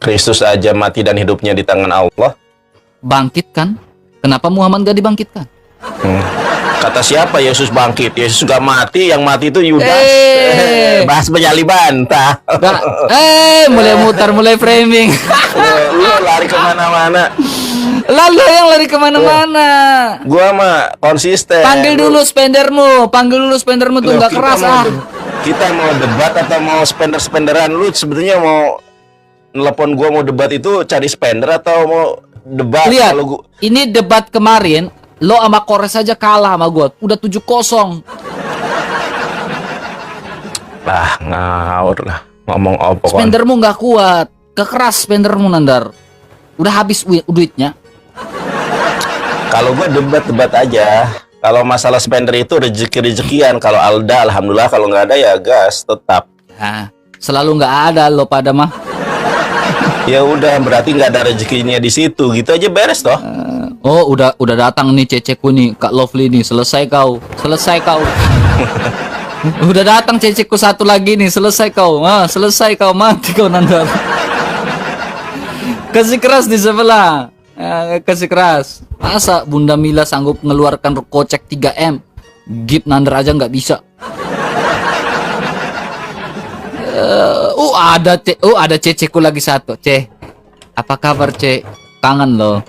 Kristus aja mati dan hidupnya di tangan Allah. Bangkit kan? Kenapa Muhammad gak dibangkitkan? Kata siapa Yesus bangkit? Yesus gak mati, yang mati itu Yudas. Bahas penyaliban. Mulai mutar, mulai framing. Lu lari kemana-mana. Lalu yang lari kemana-mana. Gua mah konsisten. Panggil dulu spendermu tuh nggak keras Kita mau debat atau mau spender-spenderan? Lu sebetulnya mau nelpon gua mau debat itu cari spender atau mau debat? Lihat, kalau ini debat kemarin lo sama Kores aja kalah sama gua. Udah 7-0. Ngawur lah. Ngomong apa kan? Spendermu nggak kuat. Kekeras spendermu, Nandar. Udah habis duitnya. Kalau gua debat aja. Kalau masalah spender itu rezeki-rezekian. Kalau Alda, alhamdulillah. Kalau nggak ada ya gas tetap. Nah, selalu nggak ada lo pada mah. Ya udah, berarti nggak ada rezekinya di situ. Gitu aja beres toh. Oh, udah datang nih ceceku nih, Kak Lovely nih. Selesai kau. Udah datang ceceku satu lagi nih. Selesai kau. Mati kau, Nandar. Kasih keras di sebelah. Kasih keras. Masa Bunda Mila sanggup mengeluarkan kocek 3M? Gip Nandar aja nggak bisa. Ada ceceku lagi satu. Apa kabar, Ce? Kangen loh.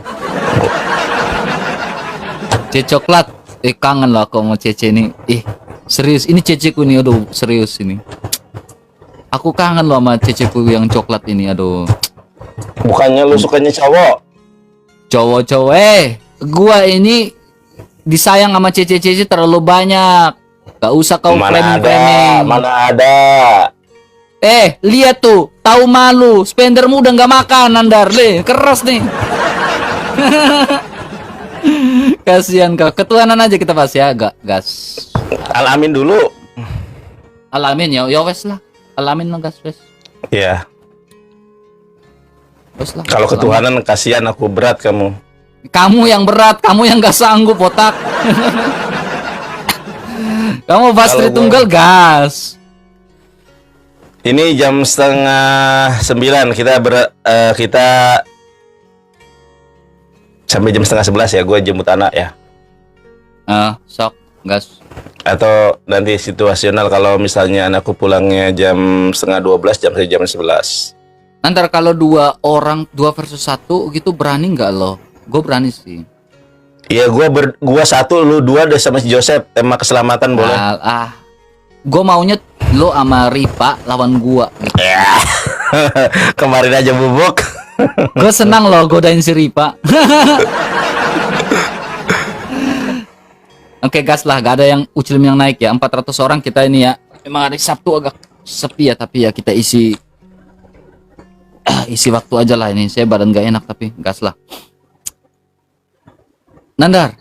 Coklat. Kangen loh aku mau Cece ini. Serius, ini ceceku nih. Aduh, serius ini. Aku kangen loh sama ceceku yang coklat ini. Aduh. Bukannya lu sukanya cowok? Cowok. Gua ini disayang sama Cece terlalu banyak. Gak usah kau framing. Mana ada. Lihat tuh, tahu malu. Spendermu udah nggak makan, Nandar. Keras nih. Kasihan kau. Ketuhanan aja kita bahas ya, gas. Alamin dulu. Alamin ya wes lah. Alamin lah gas wes. Iya. Wes lah. Kalau ketuhanan kasihan aku, berat kamu. Kamu yang berat, kamu yang nggak sanggup otak. Kamu bahas Tritunggal gas. Ini jam 8:30 kita sampai jam 10:30 ya. Gue jemput anak ya. Sok gas. Atau nanti situasional kalau misalnya anakku pulangnya jam 11:30, jam 11. Ntar kalau 2 orang 2 versus 1 gitu berani nggak lo? Gue berani sih. Iya, gua 1, lu 2 deh sama si Joseph. Tema keselamatan boleh. Gue maunya lo sama Ripa lawan gua gitu. Kemarin aja bubuk. Gue senang lo godain si Ripa. Oke gas lah, gak ada yang ucilim yang naik ya. 400 orang kita ini ya. Memang hari Sabtu agak sepi ya, tapi ya kita isi waktu aja lah ini. Saya badan gak enak tapi gas lah. Nandar,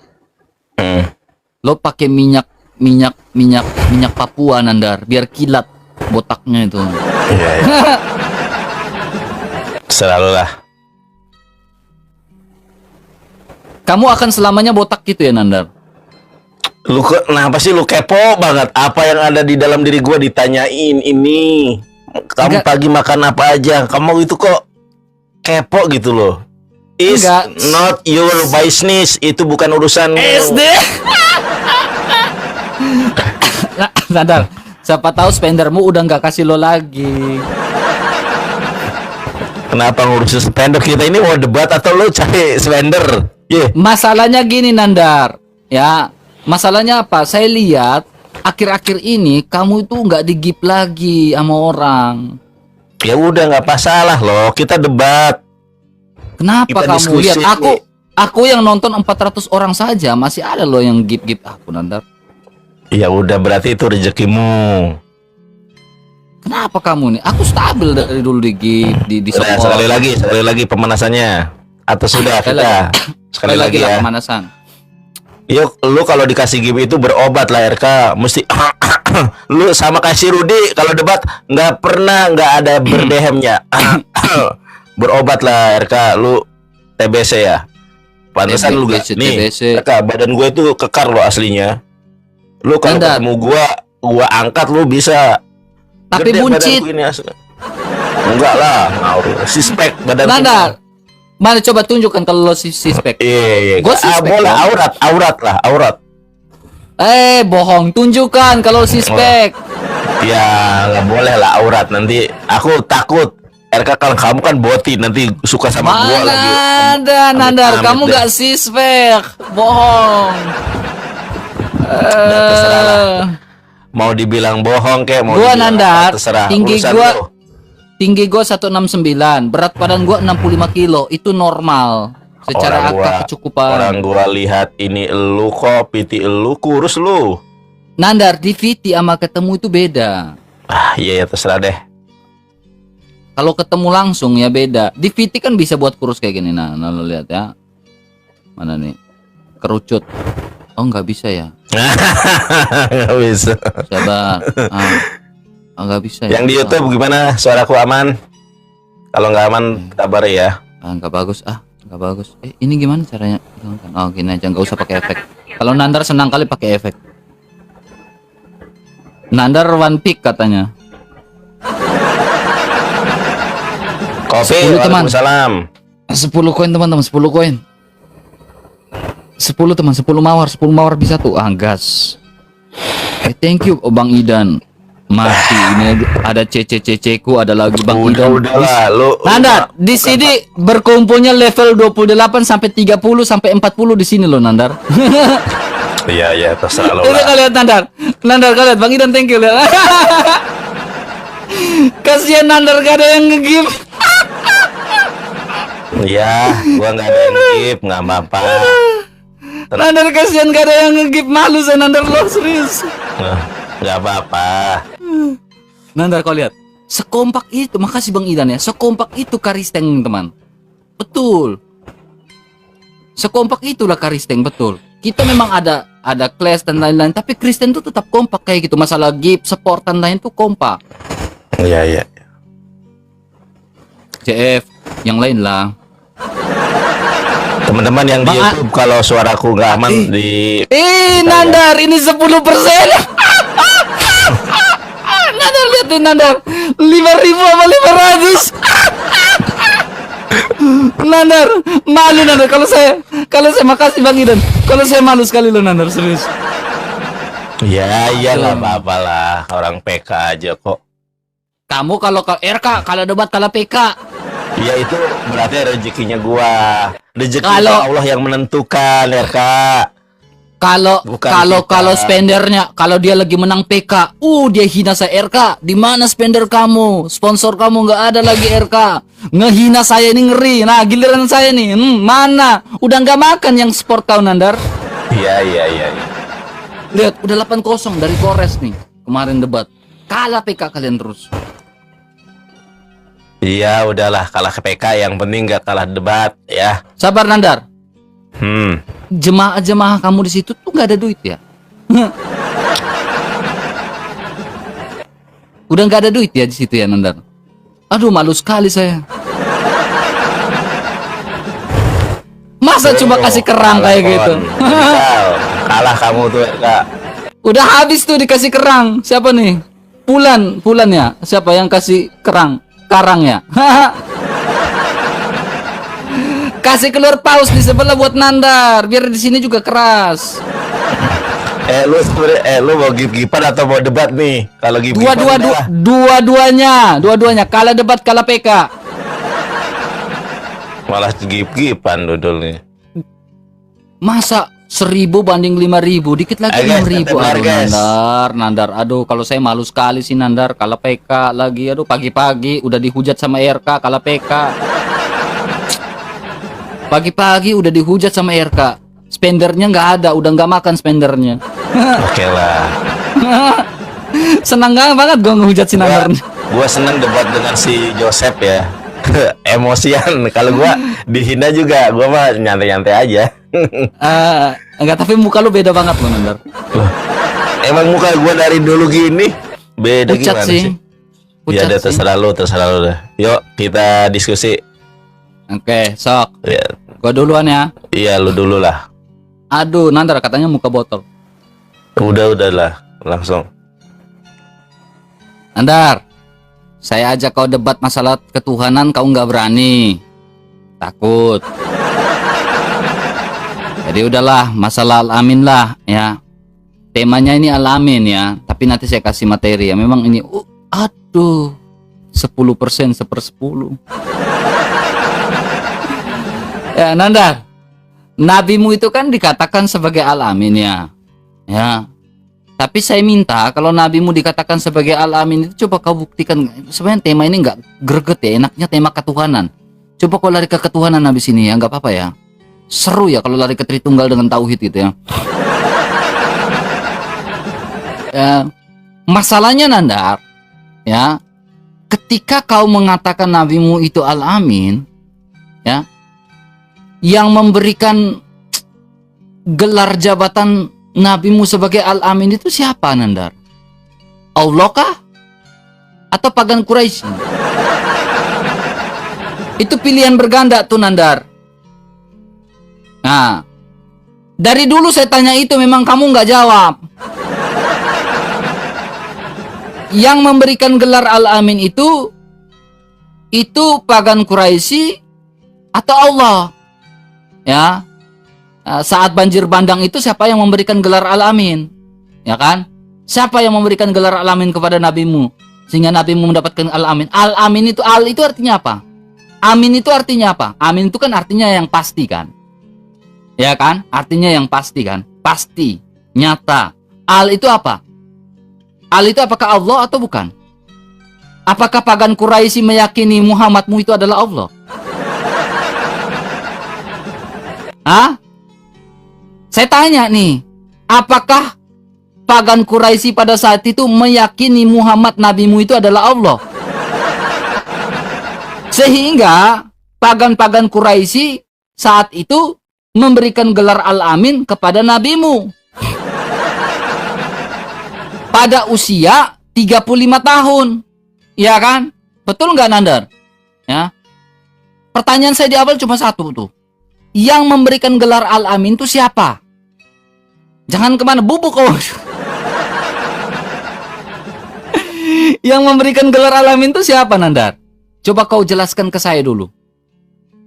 lo pakai minyak Papua, Nandar, biar kilat botaknya itu. Iya. Selalu lah. Kamu akan selamanya botak gitu ya, Nandar? Lu kenapa sih lu kepo banget? Apa yang ada di dalam diri gua ditanyain ini? Kamu pagi makan apa aja? Kamu itu kok kepo gitu loh. It's not your business. Itu bukan urusan SD. Nandar, siapa tahu spendermu udah nggak kasih lo lagi. Kenapa ngurusin spender? Kita ini mau debat atau lo cari spender? Masalahnya gini, Nandar. Ya, masalahnya apa? Saya lihat akhir-akhir ini kamu itu nggak digip lagi sama orang. Ya udah, nggak masalah loh. Kita debat. Kenapa kita kamu diskusi. Lihat aku yang nonton 400 orang saja masih ada loh yang gip aku, Nandar. Ya udah, berarti itu rezekimu. Kenapa kamu nih? Aku stabil dari dulu di gip di support. Sekali lagi pemanasannya. Atau sudah sekali lagi ya pemanasan. Yuk, lu kalau dikasih game itu berobat lah RK, mesti lu sama kasih Rudi kalau debat nggak ada berdehemnya. Berobat lah RK, lu TBC ya. Pantesan lu gak nih RK, badan gue itu kekar lo aslinya. Lu kalau ketemu gua angkat lu bisa. Tapi buncit. Enggak lah, ngawur. Sispek badan. Nandar, mana coba tunjukkan kalau lo sispek. Iya. Gua sispek, boleh Bang. aurat lah, aurat. Bohong, tunjukkan kalau sispek. Ya nggak boleh lah aurat, nanti aku takut. RK kalau kamu kan boti nanti suka sama gua Mana lagi. ada Nandar, Amit-amit kamu deh. gak sispek, bohong. terserah lah. Mau dibilang bohong kayak mau Gua dibilang Nandar, apa, terserah. tinggi Urusan gua lu. tinggi gua 169, berat badan gua 65 kilo, itu normal. Secara Orang gua- angka kecukupan. Orang gua lihat ini elu kok, piti elu kurus lu. Nandar, di VT sama ketemu itu beda. Iya ya terserah deh. Kalau ketemu langsung ya beda. Di VT kan bisa buat kurus kayak gini. Nah lo lihat ya. Mana nih? Kerucut. Oh nggak bisa ya. Nggak bisa. Sabar. Nggak bisa ya. Yang di YouTube gimana? Suaraku aman? Kalau nggak aman kabar ya. Nggak bagus. Nggak bagus. Ini gimana caranya? Oh gini aja, nggak usah pakai efek. Kalau Nandar senang kali pakai efek. Nandar one pick katanya. Kopi, 10 teman. waalaikumsalam. 10 koin teman-teman, 10 koin. 10 teman, 10 mawar bisa tuh. Gas. Thank you Bang Idan. Mati ini ada CC ku, ada lagi Bang Idan. Udah lah, lu. Nandar, di sini berkumpulnya level 28 sampai 30 sampai 40 di sini loh Nandar. Iya, terserah lu Ini lah. kalian Nandar. Nandar kalian Bang Idan thank you lihat. Kasihan Nandar gak ada yang nge-give. Iya, gua nggak ada yang skip, nggak apa-apa. Nandar kasihan gak ada yang nge-give, malu saya Nandar lo serius. Nggak apa-apa. Nandar kau lihat, sekompak itu, makasih Bang Idan ya, sekompak itu Karisteng teman. Betul. Sekompak itulah Karisteng betul. Kita memang ada clash dan lain-lain, tapi Kristen tuh tetap kompak kayak gitu. Masalah gift, support dan lain tuh kompak. Iya. CF, yang lain lah. Teman-teman yang di Bang, YouTube kalau suaraku nggak aman di Nandar, ini 10%. Nandar lihat nih Nandar, 5.000 sama 500. Nandar, malu Nandar kalau saya makasih Bang Idan. Kalau saya malu sekali loh Nandar serius. Ya, nggak apa-apa lah. Orang PK aja kok. Kamu kalau RK, kalau debat kalau PK. Ya itu berarti rezekinya gua. Rezeki Kalau- Allah yang menentukan, ya Kak. Kalau Bukan kalau kita. kalau spendernya, kalau dia lagi menang PK, dia hina saya RK. Di mana spender kamu? Sponsor kamu nggak ada lagi RK. Ngehina saya ini ngeri. Nah, giliran saya nih, mana? Udah nggak makan yang sport kau Nandar. Iya. Lihat, udah 8-0 dari Polres nih. Kemarin debat. Kalah PK kalian terus. Iya, udahlah kalah ke PK, yang penting nggak kalah debat ya. Sabar Nandar. Jemaah Kamu di situ tuh nggak ada duit ya? Udah nggak ada duit ya di situ ya Nandar. Aduh malu sekali saya. Masa cuma kasih kerang kayak gitu? Kalah kamu tuh Kak. Udah habis tuh dikasih kerang. Siapa nih? Pulan ya. Siapa yang kasih kerang? Karang ya. Kasih keluar paus di sebelah buat Nandar, biar di sini juga keras. Lu mau gip-gipan atau mau debat nih? Kalau gip-gipan Dua-duanya. Kalah debat, kalah PK. malah gip-gipan dodol nih. Masa 1.000 banding 5.000, dikit lagi 6.000. Aduh Nandar. Aduh kalau saya malu sekali sih Nandar. Kalah PK lagi. Aduh pagi-pagi udah dihujat sama RK, kalah PK. Pagi-pagi udah dihujat sama RK. Spendernya nggak ada, udah nggak makan spendernya. Oke lah. Senang banget gue ngehujat si Nandar. Gua seneng debat dengan si Joseph ya. Emosian. Kalau gua dihina juga, gua mah nyantai-nyantai aja. Enggak, tapi muka lu beda banget loh Nandar. Loh, emang muka gua dari dulu gini? Beda Pucat gimana sih. sih? Ya udah terserah lu dah. Yuk kita diskusi. Oke, sok. Ya, Gua duluan ya. iya lu dulu lah. Aduh, Nandar katanya muka botol. Udahlah, langsung. Nandar, Saya ajak kau debat masalah ketuhanan, kau nggak berani. Takut. Jadi udahlah, masalah al-amin lah ya. Temanya ini al-amin ya, tapi nanti saya kasih materi ya. Memang ini, aduh, 10% 1/10. Ya, Nandar, nabimu itu kan dikatakan sebagai al-amin ya. Ya. Tapi saya minta kalau nabimu dikatakan sebagai al-amin itu coba kau buktikan. Sebenarnya tema ini nggak greget ya, enaknya tema ketuhanan. Coba kau lari ke ketuhanan habis ini ya, nggak apa-apa ya. Seru ya kalau lari ke Tritunggal dengan tauhid gitu ya. Ya, masalahnya Nandar, ya, ketika kau mengatakan nabimu itu al-amin, ya, yang memberikan gelar jabatan nabimu sebagai al-amin itu siapa, Nandar? Allah kah? Atau pagan Quraisy? Itu pilihan berganda tuh, Nandar. Nah, dari dulu saya tanya itu memang kamu nggak jawab. Yang memberikan gelar al-amin itu pagan Quraisy atau Allah? Ya. Saat banjir bandang itu siapa yang memberikan gelar al-amin? Ya kan? Siapa yang memberikan gelar al-amin kepada nabimu sehingga nabimu mendapatkan al-amin? Al-amin itu, al itu artinya apa? Amin itu artinya apa? Amin itu kan artinya yang pasti kan? Ya kan? Artinya yang pasti kan? Pasti, nyata. Al itu apa? Al itu apakah Allah atau bukan? Apakah pagan Quraisy meyakini Muhammadmu itu adalah Allah? Hah? Saya tanya nih, apakah pagan Quraisy pada saat itu meyakini Muhammad nabimu itu adalah Allah? Sehingga pagan-pagan Quraisy saat itu memberikan gelar al-amin kepada nabimu. Pada usia 35 tahun. Ya kan? Betul nggak, Nandar? Ya. Pertanyaan saya di awal cuma satu tuh. Yang memberikan gelar al-amin itu siapa? Jangan kemana, bubuk kau. Yang memberikan gelar al-amin itu siapa, Nandar? Coba kau jelaskan ke saya dulu.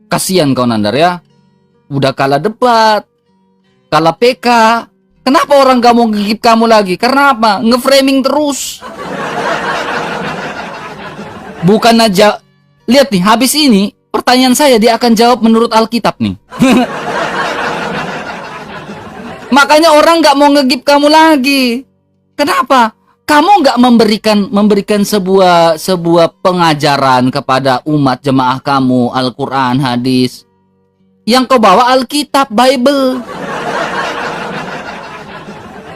Kasihan kau, Nandar ya. Udah kalah debat, kalah PK. Kenapa orang gak mau gigip kamu lagi? Karena apa? Nge-framing terus. Bukan aja. Lihat nih, habis ini pertanyaan saya dia akan jawab menurut Alkitab nih. Makanya orang gak mau ngegip kamu lagi. Kenapa? Kamu nggak memberikan sebuah pengajaran kepada umat jemaah kamu, Al-Quran, hadis. Yang kau bawa Alkitab, Bible.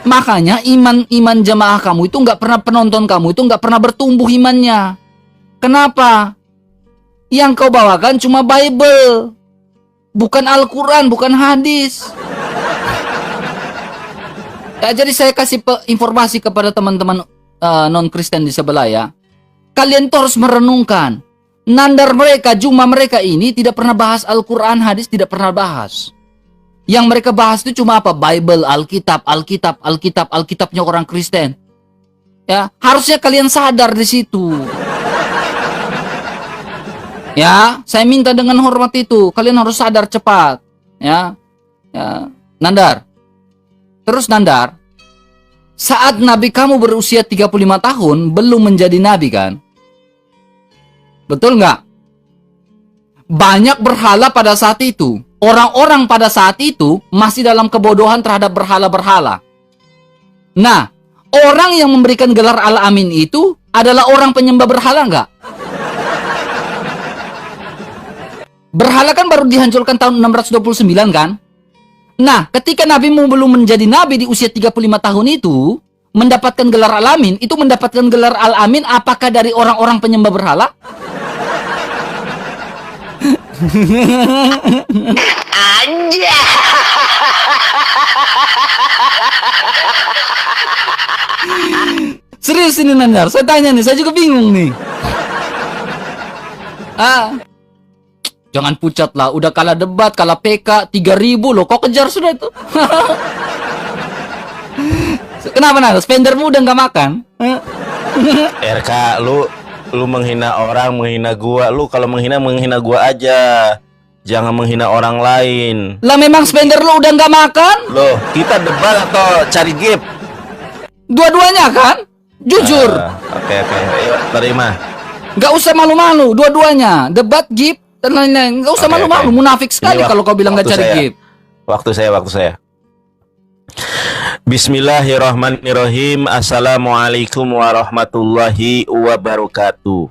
Makanya iman jemaah kamu itu nggak pernah, penonton kamu itu nggak pernah bertumbuh imannya. Kenapa? Yang kau bawakan cuma Bible, bukan Al-Quran, bukan hadis. Ya, jadi saya kasih informasi kepada teman-teman non-Kristen di sebelah ya. Kalian tuh harus merenungkan. Nandar mereka, Juma mereka ini tidak pernah bahas Al-Quran, hadis tidak pernah bahas. Yang mereka bahas itu cuma apa? Bible, Alkitabnya orang Kristen. Ya, harusnya kalian sadar di situ. Ya, saya minta dengan hormat itu. Kalian harus sadar cepat. Ya, Nandar. Terus Nandar, saat nabi kamu berusia 35 tahun, belum menjadi nabi kan? Betul nggak? Banyak berhala pada saat itu. Orang-orang pada saat itu masih dalam kebodohan terhadap berhala-berhala. Nah, orang yang memberikan gelar al-amin itu adalah orang penyembah berhala nggak? Berhala kan baru dihancurkan tahun 629 kan? Nah, ketika nabimu belum menjadi nabi di usia 35 tahun itu, mendapatkan gelar al-amin, itu mendapatkan gelar al-amin apakah dari orang-orang penyembah berhala? Aja. Serius ini Nandar, saya tanya nih, saya juga bingung nih. Jangan pucat lah, udah kalah debat, kalah PK, 3.000 loh, kok kejar sudah itu. Kenapa Nandar? Spendermu udah nggak makan? RK, Lu menghina orang, menghina gua. Lu kalau menghina gua aja. Jangan menghina orang lain. Lah memang spender lu udah nggak makan? Loh, kita debat atau cari gift? Dua-duanya kan? Jujur. Oke. Ayo, terima. Nggak usah malu-malu, dua-duanya. Debat, gift, dan lain-lain. Nggak usah Oke, malu-malu. oke. Munafik sekali Ini kalau kau bilang nggak waktu cari saya. gift. Waktu saya. Bismillahirrahmanirrahim. Assalamualaikum warahmatullahi wabarakatuh.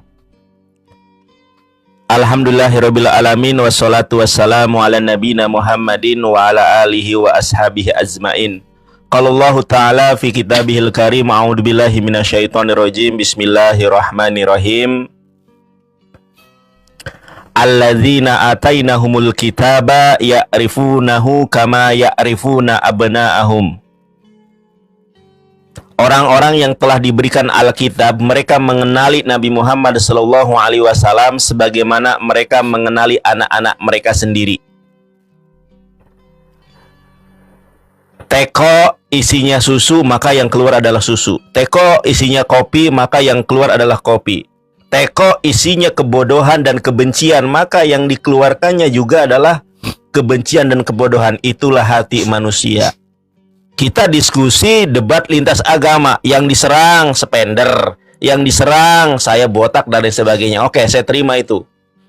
Alhamdulillahirabbil alamin wassalatu wassalamu ala nabiyina Muhammadin wa ala alihi wa ashabihi azmain. Qala Allah Ta'ala fi kitabihil karim, a'udzubillahi minasyaitonir rajim. Bismillahirrahmanirrahim. Alladzina atainahumul kitaba ya'rifunahu kama ya'rifuna abna'ahum. Orang-orang yang telah diberikan Alkitab, mereka mengenali Nabi Muhammad SAW sebagaimana mereka mengenali anak-anak mereka sendiri. Teko isinya susu, maka yang keluar adalah susu. Teko isinya kopi, maka yang keluar adalah kopi. Teko isinya kebodohan dan kebencian, maka yang dikeluarkannya juga adalah kebencian dan kebodohan. Itulah hati manusia. Kita diskusi debat lintas agama, yang diserang spender, yang diserang saya botak dan lain sebagainya. Oke, saya terima itu.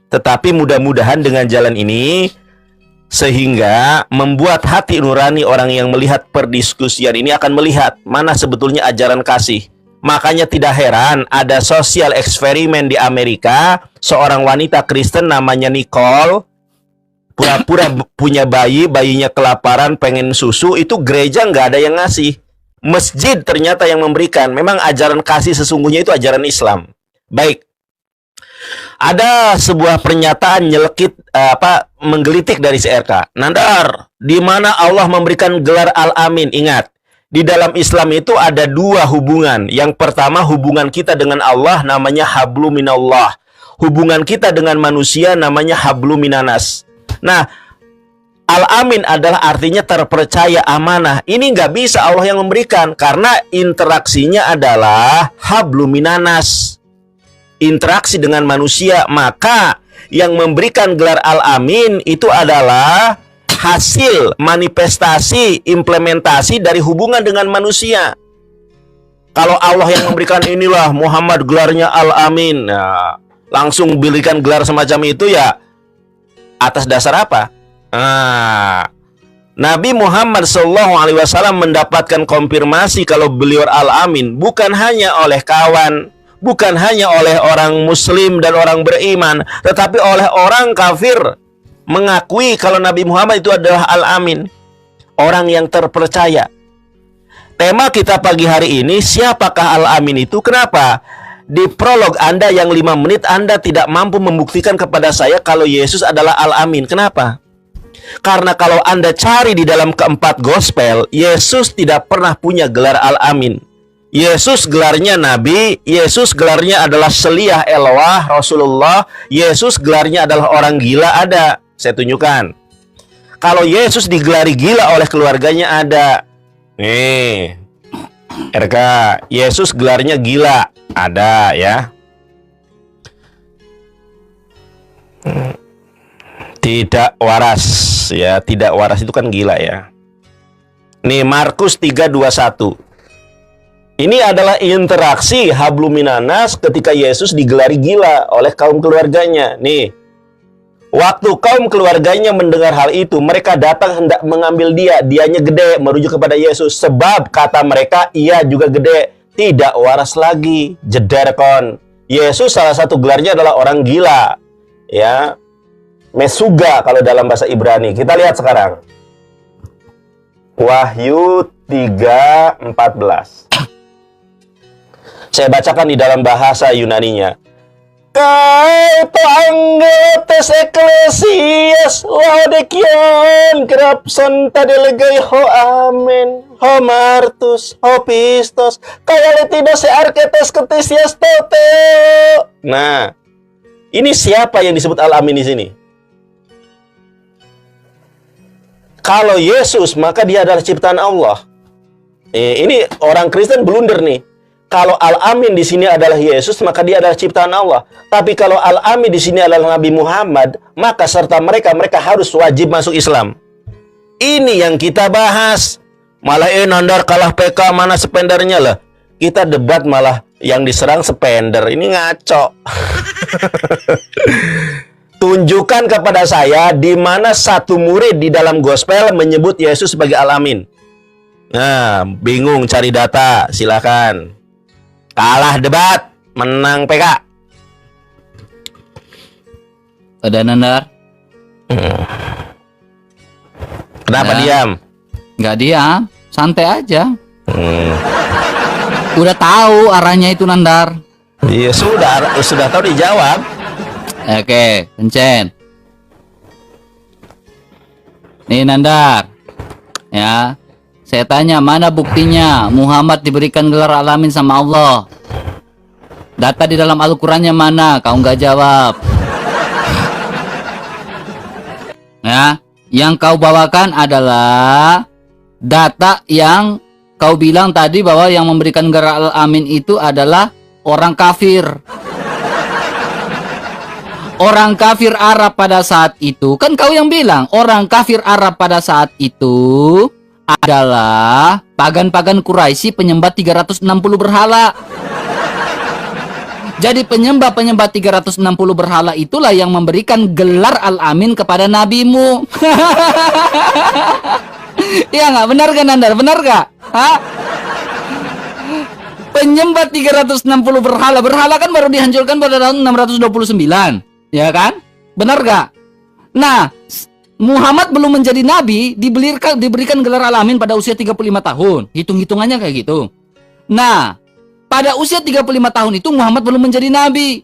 Tetapi mudah-mudahan dengan jalan ini sehingga membuat hati nurani orang yang melihat perdiskusian ini akan melihat mana sebetulnya ajaran kasih. Makanya tidak heran ada sosial eksperimen di Amerika, seorang wanita Kristen namanya Nicole pura-pura punya bayinya kelaparan, pengen susu, itu gereja nggak ada yang ngasih. Masjid ternyata yang memberikan. Memang ajaran kasih sesungguhnya itu ajaran Islam. Baik. Ada sebuah pernyataan nyelekit menggelitik dari CRK. Nandar, di mana Allah memberikan gelar Al-Amin? Ingat, di dalam Islam itu ada dua hubungan. Yang pertama hubungan kita dengan Allah namanya hablu minallah. Hubungan kita dengan manusia namanya hablu minanas. Nah, Al-Amin adalah artinya terpercaya, amanah. Ini nggak bisa Allah yang memberikan karena interaksinya adalah hablu minanas. Interaksi dengan manusia. Maka yang memberikan gelar Al-Amin itu adalah hasil manifestasi implementasi dari hubungan dengan manusia. Kalau Allah yang memberikan inilah Muhammad gelarnya Al-Amin, nah, langsung berikan gelar semacam itu ya atas dasar apa? Nabi Muhammad SAW mendapatkan konfirmasi kalau beliau Al-Amin bukan hanya oleh kawan, bukan hanya oleh orang muslim dan orang beriman, tetapi oleh orang kafir mengakui kalau Nabi Muhammad itu adalah Al-Amin, orang yang terpercaya. Tema kita pagi hari ini, siapakah Al-Amin itu? Kenapa? Di prolog Anda yang 5 menit Anda tidak mampu membuktikan kepada saya kalau Yesus adalah Al-Amin. Kenapa? Karena kalau Anda cari di dalam keempat gospel, Yesus tidak pernah punya gelar Al-Amin. Yesus gelarnya Nabi, Yesus gelarnya adalah Seliyah Elwah Rasulullah, Yesus gelarnya adalah orang gila, ada. Saya tunjukkan. Kalau Yesus digelari gila oleh keluarganya, ada. Nih, RK, Yesus gelarnya gila, ada ya. Tidak waras ya, tidak waras itu kan gila ya. Nih Markus 3:21. Ini adalah interaksi hablu minanas ketika Yesus digelari gila oleh kaum keluarganya. Nih, waktu kaum keluarganya mendengar hal itu, mereka datang hendak mengambil dia. Dianya gede, merujuk kepada Yesus. Sebab kata mereka, ia juga gede. Tidak waras lagi. Jeder kon. Yesus salah satu gelarnya adalah orang gila. Ya. Mesuga kalau dalam bahasa Ibrani. Kita lihat sekarang. Wahyu 3:14. Saya bacakan di dalam bahasa Yunaninya. Kai toanggetes eklesias laodikion kerapson tadelegai ho amen ho martus ho pistos kaya tidak searketes ketesias tote. Nah, ini siapa yang disebut Al-Amin di sini? Kalau Yesus, maka dia adalah ciptaan Allah. Ini orang Kristen blunder nih. kalau Al-Amin di sini adalah Yesus, maka dia adalah ciptaan Allah. Tapi kalau Al-Amin di sini adalah Nabi Muhammad, maka serta mereka harus wajib masuk Islam. Ini yang kita bahas. Malah Nandar kalah PK, mana spendernya lah. Kita debat malah yang diserang spender. Ini ngaco. Tunjukkan kepada saya di mana satu murid di dalam gospel menyebut Yesus sebagai Al-Amin. Nah, bingung cari data, silakan. Kalah debat, menang PK. Ada Nandar? Kenapa Nah. diam? Nggak diam, santai aja. Udah tahu arahnya itu Nandar. Iya, sudah tahu dijawab. Oke, Pencen. Nih Nandar. Ya. Saya tanya, mana buktinya Muhammad diberikan gelar Al-Amin sama Allah? Data di dalam Al-Qur'annya mana? Kau nggak jawab. Ya, yang kau bawakan adalah data yang kau bilang tadi bahwa yang memberikan gelar Al-Amin itu adalah orang kafir. Orang kafir Arab pada saat itu, kan kau yang bilang, orang kafir Arab pada saat itu adalah pagan-pagan Quraisy penyembah 360 berhala. Jadi penyembah-penyembah 360 berhala itulah yang memberikan gelar Al-Amin kepada nabimu. Iya nggak? Benar kan Nandar? Benar nggak? Hah? Penyembah 360 berhala. Berhala kan baru dihancurkan pada tahun 629. Ya kan? Benar gak? Nah, Muhammad belum menjadi nabi, diberikan gelar Al-Amin pada usia 35 tahun. Hitung-hitungannya kayak gitu. Nah, pada usia 35 tahun itu Muhammad belum menjadi nabi.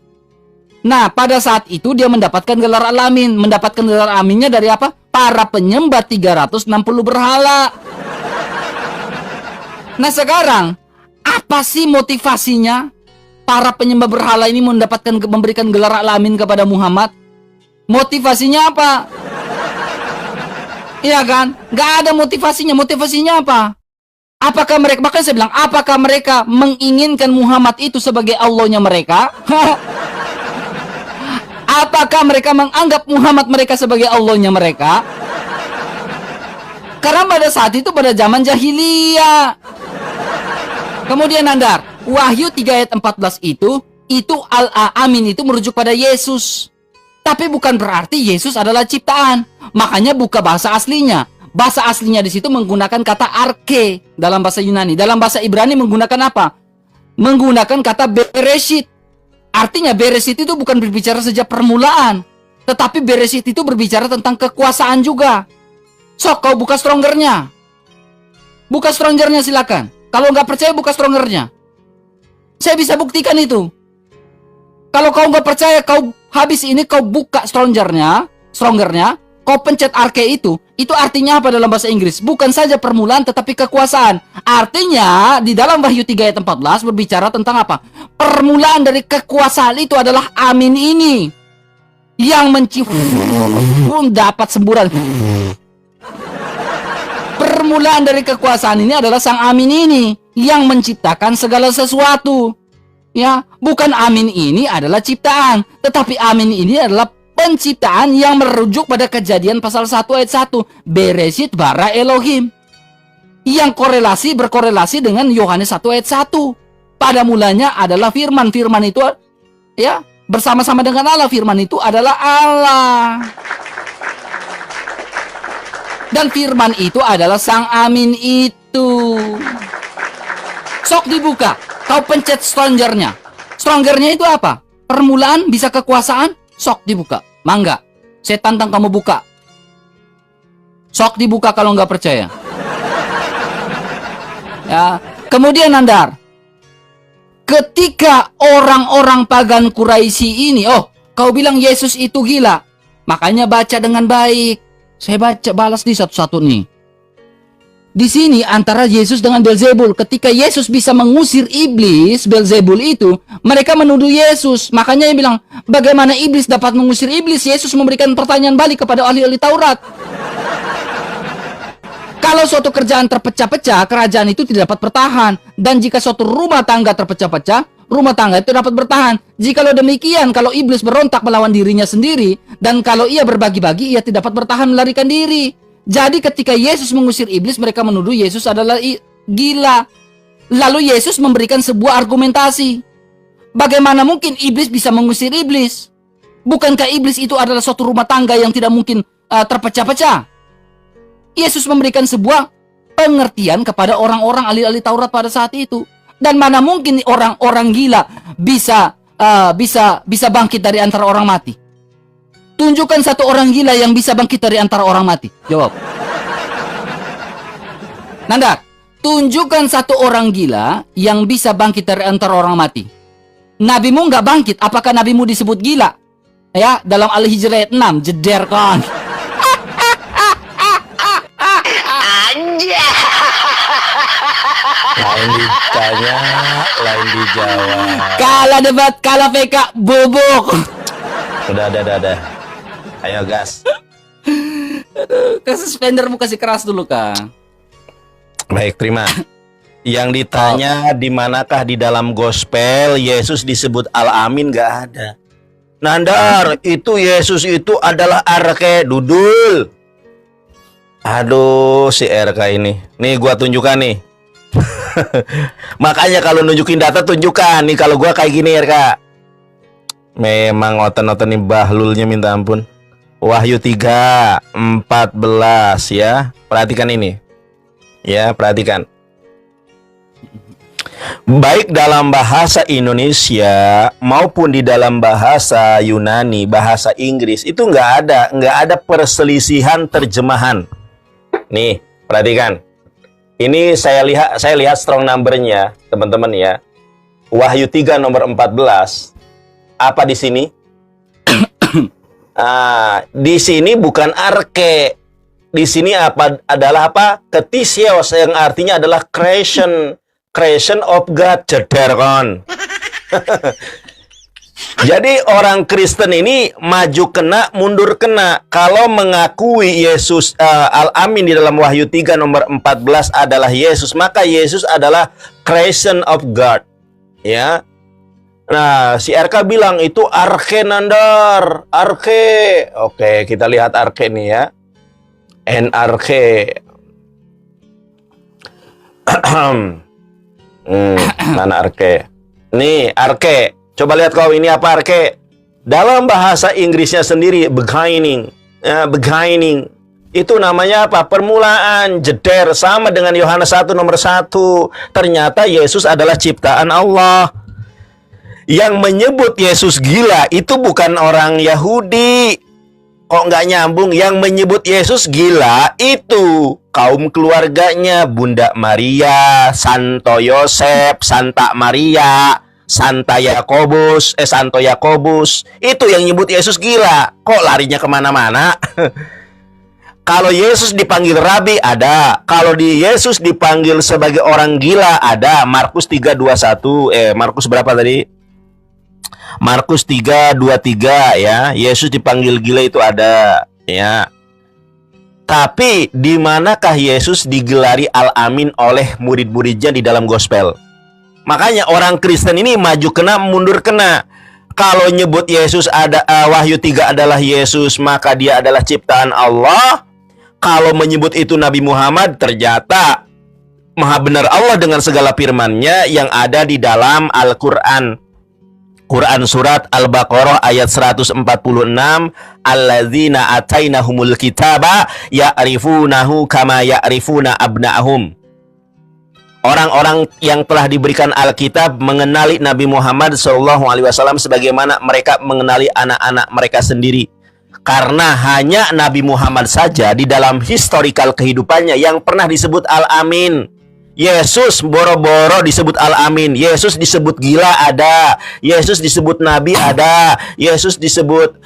Nah, pada saat itu dia mendapatkan gelar Al-Amin. Mendapatkan gelar Al-Aminnya dari apa? Para penyembah 360 berhala. Nah, sekarang apa sih motivasinya para penyembah berhala ini memberikan gelar Al-Amin kepada Muhammad? Motivasinya apa? Iya kan? Gak ada motivasinya. Motivasinya apa? Apakah mereka, makanya saya bilang, apakah mereka menginginkan Muhammad itu sebagai Allahnya mereka? Apakah mereka menganggap Muhammad mereka sebagai Allahnya mereka? Karena pada saat itu, pada zaman jahiliyah. Kemudian Nandar, Wahyu 3 ayat 14 itu Al-Amin itu merujuk pada Yesus. Tapi bukan berarti Yesus adalah ciptaan. Makanya buka bahasa aslinya. Bahasa aslinya di situ menggunakan kata arke dalam bahasa Yunani. Dalam bahasa Ibrani menggunakan apa? Menggunakan kata bereshit. Artinya bereshit itu bukan berbicara sejak permulaan, tetapi bereshit itu berbicara tentang kekuasaan juga. Sok kau buka Strongernya. Buka Strongernya silakan. Kalau nggak percaya buka Strongernya. Saya bisa buktikan itu. Kalau kau nggak percaya, kau habis ini kau buka Strongernya, kau pencet arke itu artinya apa dalam bahasa Inggris? Bukan saja permulaan tetapi kekuasaan. Artinya di dalam Wahyu 3 ayat 14 berbicara tentang apa? Permulaan dari kekuasaan itu adalah Amin ini yang mencium dapat semburan. Permulaan dari kekuasaan ini adalah Sang Amin ini yang menciptakan segala sesuatu. Ya, bukan Amin ini adalah ciptaan, tetapi Amin ini adalah penciptaan yang merujuk pada Kejadian pasal 1 ayat 1, Bereshit bara Elohim. Yang berkorelasi dengan Yohanes 1 ayat 1. Pada mulanya adalah firman. Firman itu ya, bersama-sama dengan Allah. Firman itu adalah Allah. Dan firman itu adalah Sang Amin itu. Sok dibuka. Kau pencet Strongernya. Strongernya itu apa? Permulaan bisa kekuasaan. Sok dibuka. Mangga. Saya tantang kamu buka. Sok dibuka kalau nggak percaya. Ya. Kemudian Nandar. Ketika orang-orang pagan Quraisy ini, oh, kau bilang Yesus itu gila. Makanya baca dengan baik. Saya baca balas di satu-satu nih. Di sini antara Yesus dengan Beelzebul, ketika Yesus bisa mengusir iblis, Beelzebul itu, mereka menuduh Yesus. Makanya dia bilang, bagaimana iblis dapat mengusir iblis? Yesus memberikan pertanyaan balik kepada ahli-ahli Taurat. Kalau suatu kerjaan terpecah-pecah, kerajaan itu tidak dapat bertahan. Dan jika suatu rumah tangga terpecah-pecah, rumah tangga itu dapat bertahan. Jikalau demikian, kalau iblis berontak melawan dirinya sendiri, dan kalau ia berbagi-bagi, ia tidak dapat bertahan melarikan diri. Jadi ketika Yesus mengusir iblis, mereka menuduh Yesus adalah gila. Lalu Yesus memberikan sebuah argumentasi. Bagaimana mungkin iblis bisa mengusir iblis? Bukankah iblis itu adalah suatu rumah tangga yang tidak mungkin terpecah-pecah? Yesus memberikan sebuah pengertian kepada orang-orang ahli-ahli Taurat pada saat itu. Dan mana mungkin orang-orang gila bisa bangkit dari antara orang mati? Tunjukkan satu orang gila yang bisa bangkit dari antara orang mati. Jawab. Nanda, tunjukkan satu orang gila yang bisa bangkit dari antara orang mati. Nabimu nggak bangkit, apakah nabimu disebut gila? Ya, dalam Al-Hijr ayat 6, jeder kan. Anjay. Lain ditanya, lain dijawab. Kalah debat, kalah PK, bobok. Udah. Ayo gas. Kasih spendermu kasih keras dulu, Kang. Baik, terima. Yang ditanya di manakah di dalam gospel Yesus disebut Al-Amin, gak ada. Nandar, itu Yesus itu adalah Arke Dudul. Aduh, si RK ini. Nih gua tunjukkan nih. Makanya kalau nunjukin data tunjukkan. Nih kalau gua kayak gini RK. Memang oten-oten nih bahlulnya minta ampun. Wahyu 3:14 ya. Perhatikan ini. Ya, perhatikan. Baik dalam bahasa Indonesia maupun di dalam bahasa Yunani, bahasa Inggris itu nggak ada perselisihan terjemahan. Nih, perhatikan. Ini saya lihat strong number-nya, teman-teman ya. Wahyu 3 nomor 14. Apa di sini? Di sini bukan arke. Di sini adalah apa? Ketisios yang artinya adalah creation of God, ceder kon. Jadi orang Kristen ini maju kena, mundur kena. Kalau mengakui Yesus Al-Amin di dalam Wahyu 3 nomor 14 adalah Yesus, maka Yesus adalah creation of God. Ya. Nah, si RK bilang itu arke Nandar, arke. Oke, kita lihat arke nih ya. NRK. Mana arke? Nih, arke. Coba lihat kau ini apa arke? Dalam bahasa Inggrisnya sendiri beginning. Beginning. Itu namanya apa? Permulaan, jeder, sama dengan Yohanes 1 nomor 1. Ternyata Yesus adalah ciptaan Allah. Yang menyebut Yesus gila itu bukan orang Yahudi. Kok nggak nyambung? Yang menyebut Yesus gila itu kaum keluarganya, Bunda Maria, Santo Yosef, Santa Maria, Santo Yakobus. Itu yang nyebut Yesus gila. Kok larinya kemana-mana? Kalau Yesus dipanggil Rabi ada. Kalau Yesus dipanggil sebagai orang gila ada. Markus 3:21. Markus berapa tadi? Markus 3:23 ya. Yesus dipanggil gila itu ada ya. Tapi di manakah Yesus digelari Al-Amin oleh murid-muridnya di dalam gospel? Makanya orang Kristen ini maju kena, mundur kena. Kalau nyebut Yesus ada Wahyu 3 adalah Yesus, maka dia adalah ciptaan Allah. Kalau menyebut itu Nabi Muhammad, ternyata maha benar Allah dengan segala firman-Nya yang ada di dalam Al-Qur'an. Quran surat Al-Baqarah ayat 146, alladzina atainahumul kitaba ya'rifunahu kama ya'rifuna abna'ahum. Orang-orang yang telah diberikan Alkitab mengenali Nabi Muhammad SAW sebagaimana mereka mengenali anak-anak mereka sendiri. Karena hanya Nabi Muhammad saja di dalam historikal kehidupannya yang pernah disebut Al-Amin. Yesus boro-boro disebut Al-Amin. Yesus disebut gila ada. Yesus disebut Nabi ada. Yesus disebut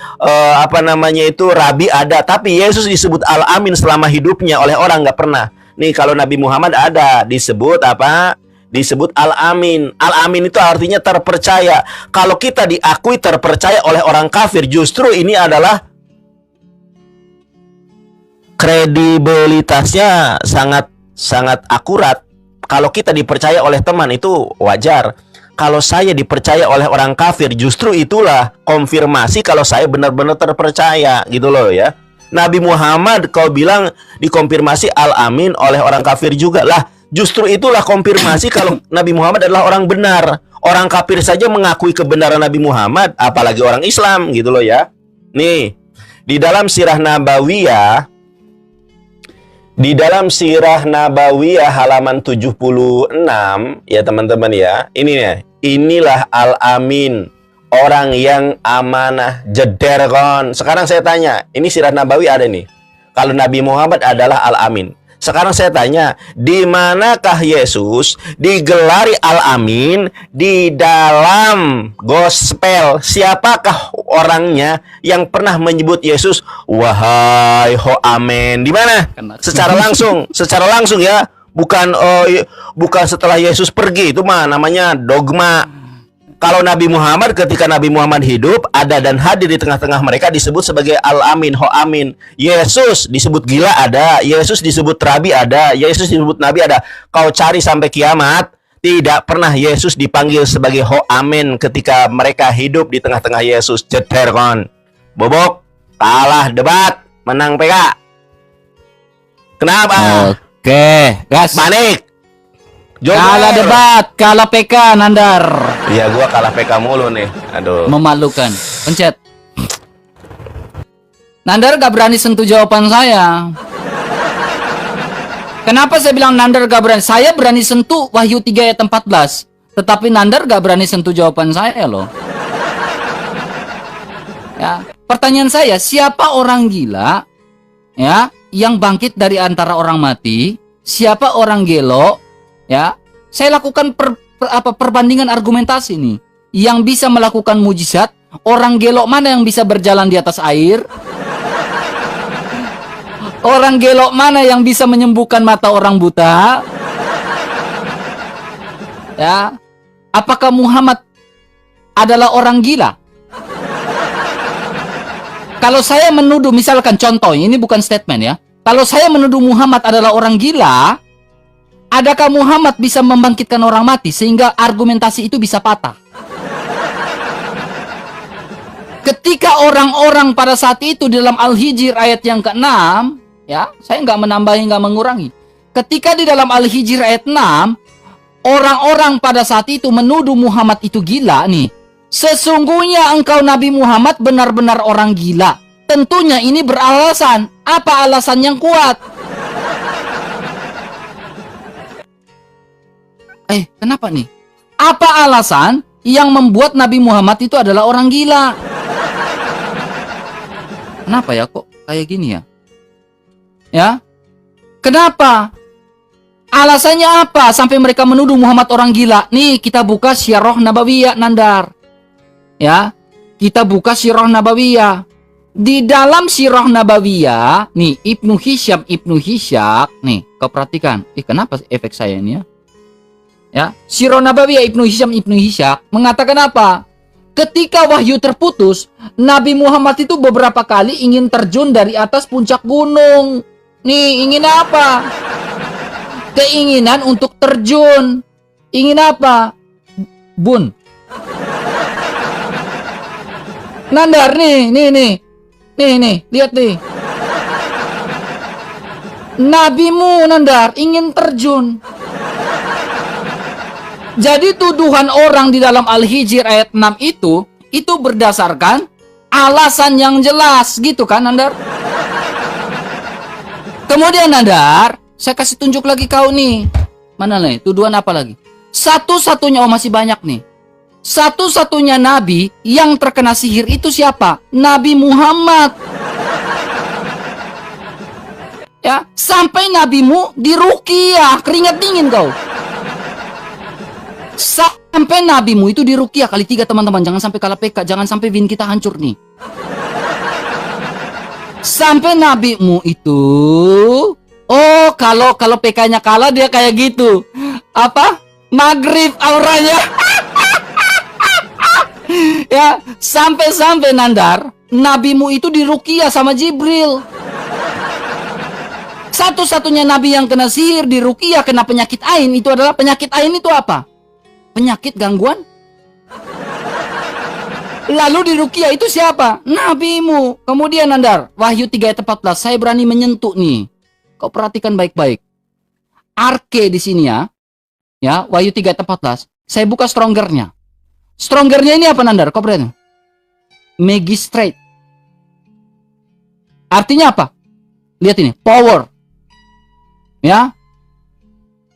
Rabi ada. Tapi Yesus disebut Al-Amin selama hidupnya oleh orang nggak pernah. Nih kalau Nabi Muhammad ada disebut apa? Disebut Al-Amin. Al-Amin itu artinya terpercaya. Kalau kita diakui terpercaya oleh orang kafir, justru ini adalah kredibilitasnya sangat sangat akurat. Kalau kita dipercaya oleh teman itu wajar. Kalau saya dipercaya oleh orang kafir, justru itulah konfirmasi kalau saya benar-benar terpercaya, gitu loh ya. Nabi Muhammad kau bilang dikonfirmasi al-amin oleh orang kafir juga lah. Justru itulah konfirmasi kalau Nabi Muhammad adalah orang benar. Orang kafir saja mengakui kebenaran Nabi Muhammad, apalagi orang Islam, gitu loh ya. Nih, di dalam Sirah Nabawiyah halaman 76 ya teman-teman ya. Ini nih, inilah al-amin, orang yang amanah, jeder kon. Sekarang saya tanya, ini Sirah Nabawi ada nih. Kalau Nabi Muhammad adalah al-amin. Sekarang saya tanya, di manakah Yesus digelari al-amin di dalam gospel? Siapakah orangnya yang pernah menyebut Yesus wahai ho amen? Di mana? Secara langsung ya. Bukan setelah Yesus pergi, itu mah namanya dogma. Kalau Nabi Muhammad, ketika Nabi Muhammad hidup, ada dan hadir di tengah-tengah mereka, disebut sebagai al-amin, ho amin. Yesus disebut gila ada, Yesus disebut rabi ada, Yesus disebut nabi ada. Kau cari sampai kiamat, tidak pernah Yesus dipanggil sebagai ho amin ketika mereka hidup di tengah-tengah Yesus. Jeder kon. Bobok, kalah debat, menang PK. Kenapa? Oke, gas. Panik. Kalah debat, kalah PK, Nandar. Iya, gua kalah PK mulu nih. Aduh. Memalukan. Pencet. Nandar gak berani sentuh jawaban saya. Kenapa saya bilang Nandar gak berani? Saya berani sentuh Wahyu 3 ayat 14. Tetapi Nandar gak berani sentuh jawaban saya loh. Ya, pertanyaan saya, siapa orang gila ya yang bangkit dari antara orang mati? Siapa orang gelo? Ya, saya lakukan perbandingan argumentasi nih. Yang bisa melakukan mujizat, orang gelok mana yang bisa berjalan di atas air? Orang gelok mana yang bisa menyembuhkan mata orang buta? Ya, apakah Muhammad adalah orang gila? Kalau saya menuduh, misalkan contoh, ini bukan statement ya. Kalau saya menuduh Muhammad adalah orang gila, adakah Muhammad bisa membangkitkan orang mati sehingga argumentasi itu bisa patah? Ketika orang-orang pada saat itu dalam Al-Hijr ayat yang ke-6, ya, saya nggak menambahi, nggak mengurangi. Ketika di dalam Al-Hijr ayat 6, orang-orang pada saat itu menuduh Muhammad itu gila nih. Sesungguhnya engkau Nabi Muhammad benar-benar orang gila. Tentunya ini beralasan. Apa alasan yang kuat? Kenapa nih? Apa alasan yang membuat Nabi Muhammad itu adalah orang gila? Kenapa ya kok kayak gini ya? Ya? Kenapa? Alasannya apa sampai mereka menuduh Muhammad orang gila? Nih, kita buka Sirah Nabawiyah, Nandar. Ya, kita buka Sirah Nabawiyah. Di dalam Sirah Nabawiyah, nih Ibnu Hisham, nih, kau perhatikan. Kenapa efek saya ini ya? Ya, Sirah Nabawiyah Ibnu Hisham mengatakan apa? Ketika wahyu terputus, Nabi Muhammad itu beberapa kali ingin terjun dari atas puncak gunung. Nih, ingin apa? Keinginan untuk terjun. Ingin apa? Bun. Nandar, nih, lihat nih. Nabimu, Nandar, ingin terjun. Jadi tuduhan orang di dalam Al-Hijr ayat 6 itu berdasarkan alasan yang jelas, gitu kan, Nandar? Kemudian, Nandar, saya kasih tunjuk lagi kau nih. Mana nih? Tuduhan apa lagi? Satu-satunya, masih banyak nih. Satu-satunya nabi yang terkena sihir itu siapa? Nabi Muhammad. Ya, sampai nabimu diruqyah, keringat dingin kau. Sampai nabimu itu diruqyah kali 3, teman-teman. Jangan sampai kalah PK, jangan sampai win kita hancur nih. Sampai nabimu itu, kalau PK-nya kalah dia kayak gitu. Apa? Maghrib auranya. Ya, sampai Nandar, nabimu itu diruqyah sama Jibril. Satu-satunya nabi yang kena sihir, di ruqyah, kena penyakit ain, itu adalah penyakit ain itu apa? Penyakit gangguan. Lalu di ruqyah itu siapa? Nabimu. Kemudian Nandar, Wahyu 3 ayat 14, saya berani menyentuh nih. Kau perhatikan baik-baik. Arke di sini ya. Ya, Wahyu 3 ayat 14. Saya buka strongernya. Strongernya ini apa Nandar? Kau perhatikan. Magistrate. Artinya apa? Lihat ini, power. Ya.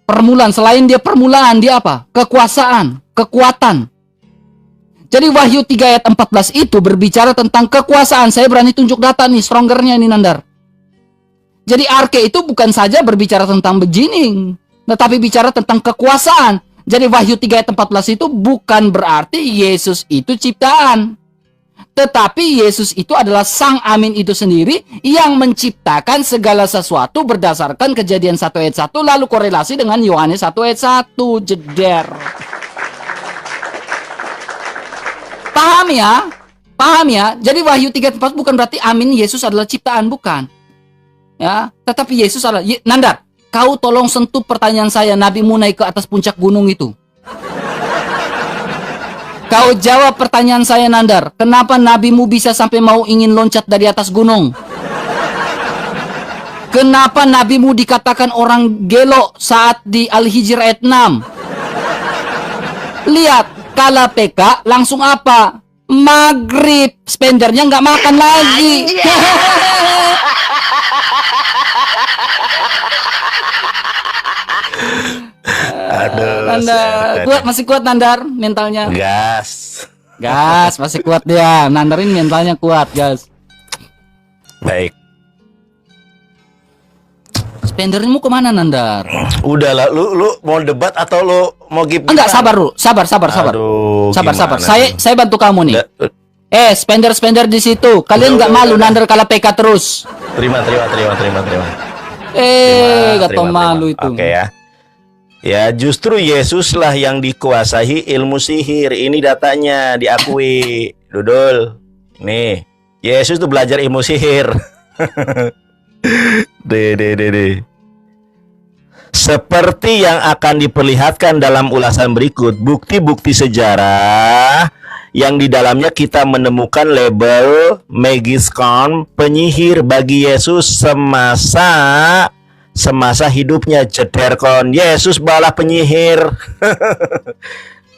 Permulaan, selain dia permulaan, dia apa? Kekuasaan, kekuatan. Jadi Wahyu 3 ayat 14 itu berbicara tentang kekuasaan. Saya berani tunjuk data nih, strongernya ini Nandar. Jadi arke itu bukan saja berbicara tentang bejining, tetapi bicara tentang kekuasaan. Jadi Wahyu 3 ayat 14 itu bukan berarti Yesus itu ciptaan. Tetapi Yesus itu adalah Sang Amin itu sendiri yang menciptakan segala sesuatu berdasarkan Kejadian 1 ayat 1 lalu korelasi dengan Yohanes 1 ayat 1. Jeder. Paham ya? Paham ya? Jadi Wahyu 3:4 bukan berarti Amin Yesus adalah ciptaan, bukan. Ya, tetapi Yesus adalah Nandar, kau tolong sentuh pertanyaan saya, nabimu naik ke atas puncak gunung itu. Kau jawab pertanyaan saya Nandar, kenapa nabimu bisa sampai mau ingin loncat dari atas gunung? Kenapa nabimu dikatakan orang gelo saat di Al-Hijr ayat 6? Lihat, kala PK langsung apa? Maghrib, spendernya nggak makan lagi. Aduh. Nandar, kuat, masih kuat Nandar mentalnya. Gas. Gas, masih kuat dia. Nandar ini mentalnya kuat, gas. Baik. Spendermu kemana Nandar? Udah lah, lu mau debat atau lu mau give? Enggak, sabar dulu. Sabar. Aduh, Sabar. gimana Saya bantu kamu nih. Spender di situ. Kalian nggak malu Nandar kalah PK terus. Terima. Gak tau malu itu. Oke ya. Ya justru Yesuslah yang dikuasai ilmu sihir. Ini datanya diakui. Dudul. Nih, Yesus tuh belajar ilmu sihir. Deh. Seperti yang akan diperlihatkan dalam ulasan berikut, bukti-bukti sejarah yang di dalamnya kita menemukan label Magiskon, penyihir bagi Yesus semasa hidupnya. Jederkon, Yesus balah penyihir.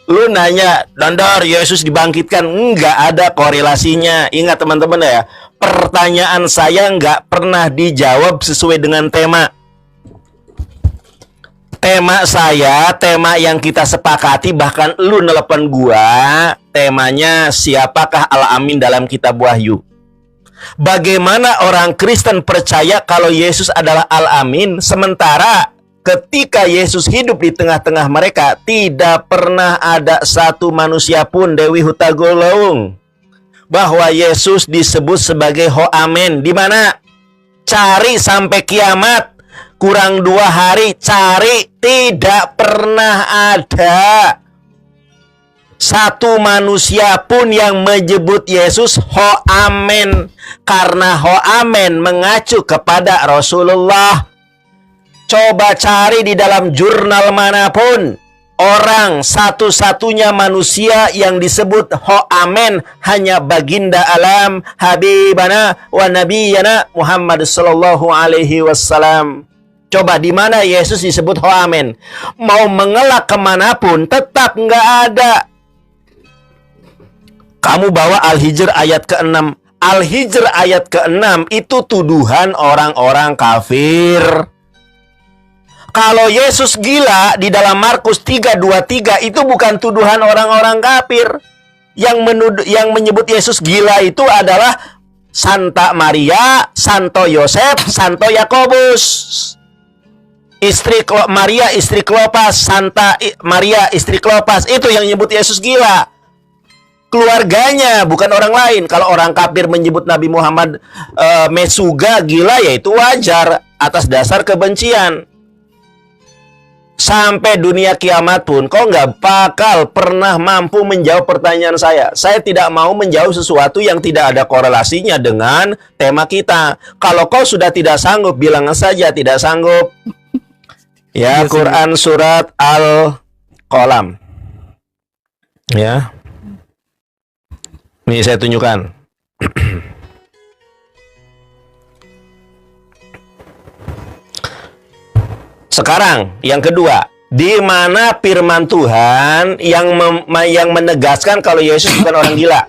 Lu nanya, Nandar, Yesus dibangkitkan? Enggak ada korelasinya. Ingat teman-teman ya, pertanyaan saya nggak pernah dijawab sesuai dengan tema. Tema saya, tema yang kita sepakati, bahkan lu nelpon gua, temanya siapakah Al-Amin dalam kitab Wahyu. Bagaimana orang Kristen percaya kalau Yesus adalah Al-Amin, sementara ketika Yesus hidup di tengah-tengah mereka, tidak pernah ada satu manusia pun, Dewi Hutagolong, bahwa Yesus disebut sebagai Ho-Amen. Di mana? Cari sampai kiamat. Kurang 2 hari, cari, tidak pernah ada satu manusia pun yang menyebut Yesus Ho-Amen. Karena Ho-Amen mengacu kepada Rasulullah. Coba cari di dalam jurnal manapun, orang satu-satunya manusia yang disebut Ho-Amen hanya baginda alam Habibana wa Nabiyana Muhammad sallallahu alaihi wasallam. Coba di mana Yesus disebut Ho-Amen? Mau mengelak kemanapun tetap nggak ada. Kamu bawa Al-Hijr ayat ke-6. Al-Hijr ayat ke-6 itu tuduhan orang-orang kafir. Kalau Yesus gila di dalam Markus 3:23 itu bukan tuduhan orang-orang kafir. Yang menyebut Yesus gila itu adalah Santa Maria, Santo Yosef, Santo Yakobus. Maria istri Klopas, Santa Maria istri Klopas, itu yang menyebut Yesus gila. Keluarganya, bukan orang lain. Kalau orang kafir menyebut Nabi Muhammad Mesuga gila, ya itu wajar atas dasar kebencian. Sampai dunia kiamat pun kau nggak bakal pernah mampu menjawab pertanyaan saya. Saya tidak mau menjawab sesuatu yang tidak ada korelasinya dengan tema kita. Kalau kau sudah tidak sanggup, bilang saja tidak sanggup. Ya, Iya, Quran surat Al-Qalam. Ya. Nih saya tunjukkan. Sekarang yang kedua, di mana firman Tuhan yang menegaskan kalau Yesus bukan orang gila?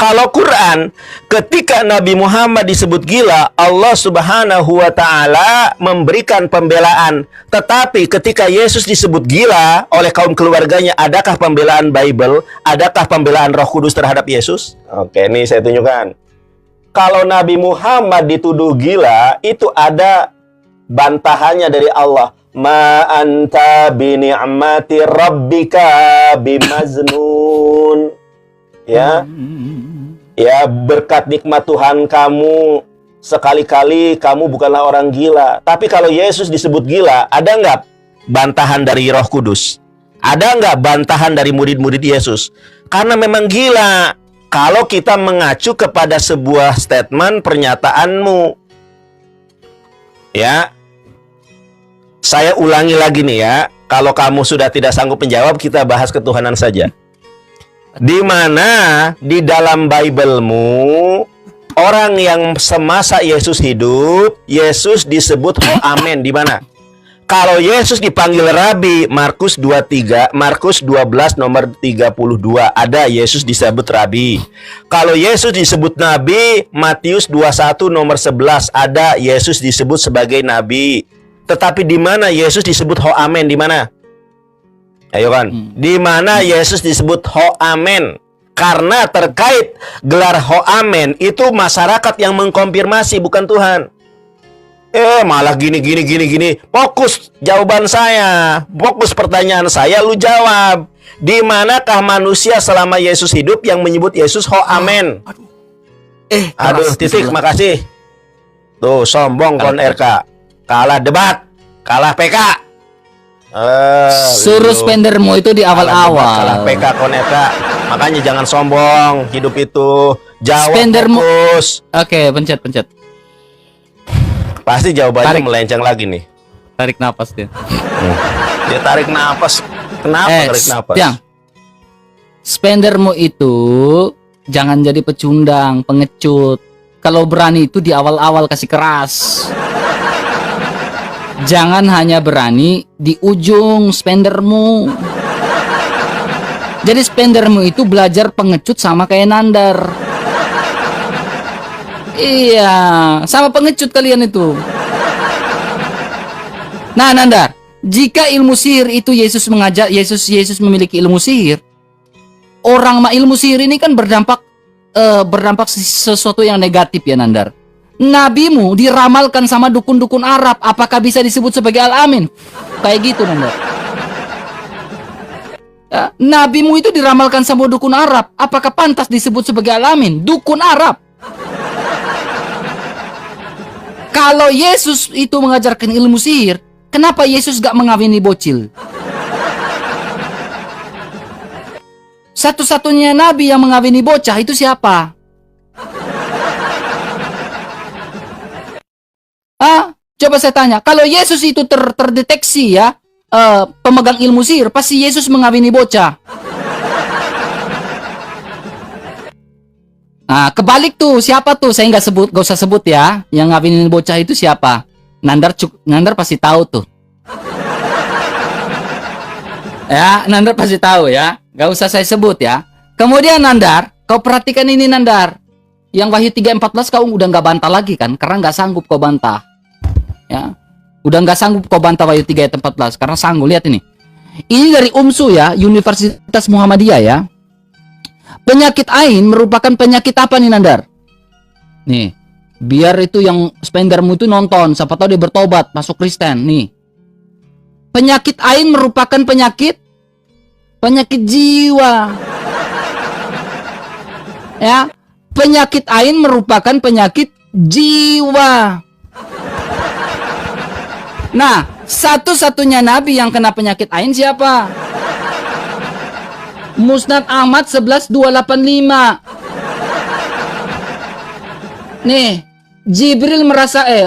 Kalau Quran, ketika Nabi Muhammad disebut gila, Allah Subhanahu wa taala memberikan pembelaan. Tetapi ketika Yesus disebut gila oleh kaum keluarganya, adakah pembelaan Bible? Adakah pembelaan Roh Kudus terhadap Yesus? Oke, ini saya tunjukkan. Kalau Nabi Muhammad dituduh gila, itu ada bantahannya dari Allah. Ma anta bi ni'mati rabbika bimajnun. Ya. Ya, berkat nikmat Tuhan kamu, sekali-kali kamu bukanlah orang gila. Tapi kalau Yesus disebut gila, ada nggak bantahan dari Roh Kudus? Ada nggak bantahan dari murid-murid Yesus? Karena memang gila. Kalau kita mengacu kepada sebuah statement pernyataanmu, ya, saya ulangi lagi nih ya. Kalau kamu sudah tidak sanggup menjawab, kita bahas ketuhanan saja. Di mana di dalam Bible-mu orang yang semasa Yesus hidup, Yesus disebut Amen di mana? Kalau Yesus dipanggil Rabi, Markus 23, Markus 12 nomor 32, ada Yesus disebut Rabi. Kalau Yesus disebut Nabi, Matius 21 nomor 11, ada Yesus disebut sebagai Nabi. Tetapi di mana Yesus disebut Amen di mana? Ayo kan? Di mana Yesus disebut Amen? Karena terkait gelar Amen itu masyarakat yang mengkonfirmasi, bukan Tuhan. Malah gini. Fokus jawaban saya, fokus pertanyaan saya, lu jawab. Di manakah manusia selama Yesus hidup yang menyebut Yesus Amen? Aduh, titik, makasih. Tuh, sombong kon RK. Kalah debat, kalah PK. Suruh spendermu itu di awal-awal. Kalah PK kon RK. Makanya jangan sombong, hidup itu jawab Spendermu. fokus. Oke, pencet. Pasti jawabannya Tarik. melenceng lagi nih. Tarik napas dia. Dia tarik napas. Kenapa tarik napas? Tiang. Spendermu itu jangan jadi pecundang, pengecut. Kalau berani itu di awal-awal kasih keras. Jangan hanya berani di ujung spendermu. Jadi spendermu itu belajar pengecut sama kayak Nandar. Iya, sama pengecut kalian itu. Nah, Nandar, jika ilmu sihir itu Yesus mengajar, Yesus memiliki ilmu sihir. Orang ilmu sihir ini kan berdampak sesuatu yang negatif ya, Nandar. Nabimu diramalkan sama dukun-dukun Arab, apakah bisa disebut sebagai Al-Amin? Kayak gitu, Nandar. Ya, nabimu itu diramalkan sama dukun Arab, apakah pantas disebut sebagai Al-Amin? Dukun Arab. Kalau Yesus itu mengajarkan ilmu sihir, kenapa Yesus gak mengawini bocil? Satu-satunya nabi yang mengawini bocah itu siapa? Coba saya tanya, kalau Yesus itu terdeteksi ya pemegang ilmu sihir, pasti Yesus mengawini bocah. Nah, kebalik tuh, siapa tuh? Saya gak usah sebut ya. Yang ngawinin bocah itu siapa? Nandar pasti tahu tuh. Ya, Nandar pasti tahu ya. Gak usah saya sebut ya. Kemudian Nandar, kau perhatikan ini Nandar. Yang Wahyu 3:14 kau udah gak bantah lagi kan? Karena gak sanggup kau bantah. Ya, udah gak sanggup kau bantah Wahyu 3:14 karena sanggup. Lihat ini. Ini dari UMSU ya, Universitas Muhammadiyah ya. Penyakit ain merupakan penyakit apa nih Nandar? Nih, biar itu yang spendermu itu nonton, siapa tahu dia bertobat, masuk Kristen. Nih, penyakit ain merupakan penyakit jiwa. Ya, penyakit ain merupakan penyakit jiwa. Nah, Satu-satunya nabi yang kena penyakit ain siapa? Musnad Ahmad 11285. Nih,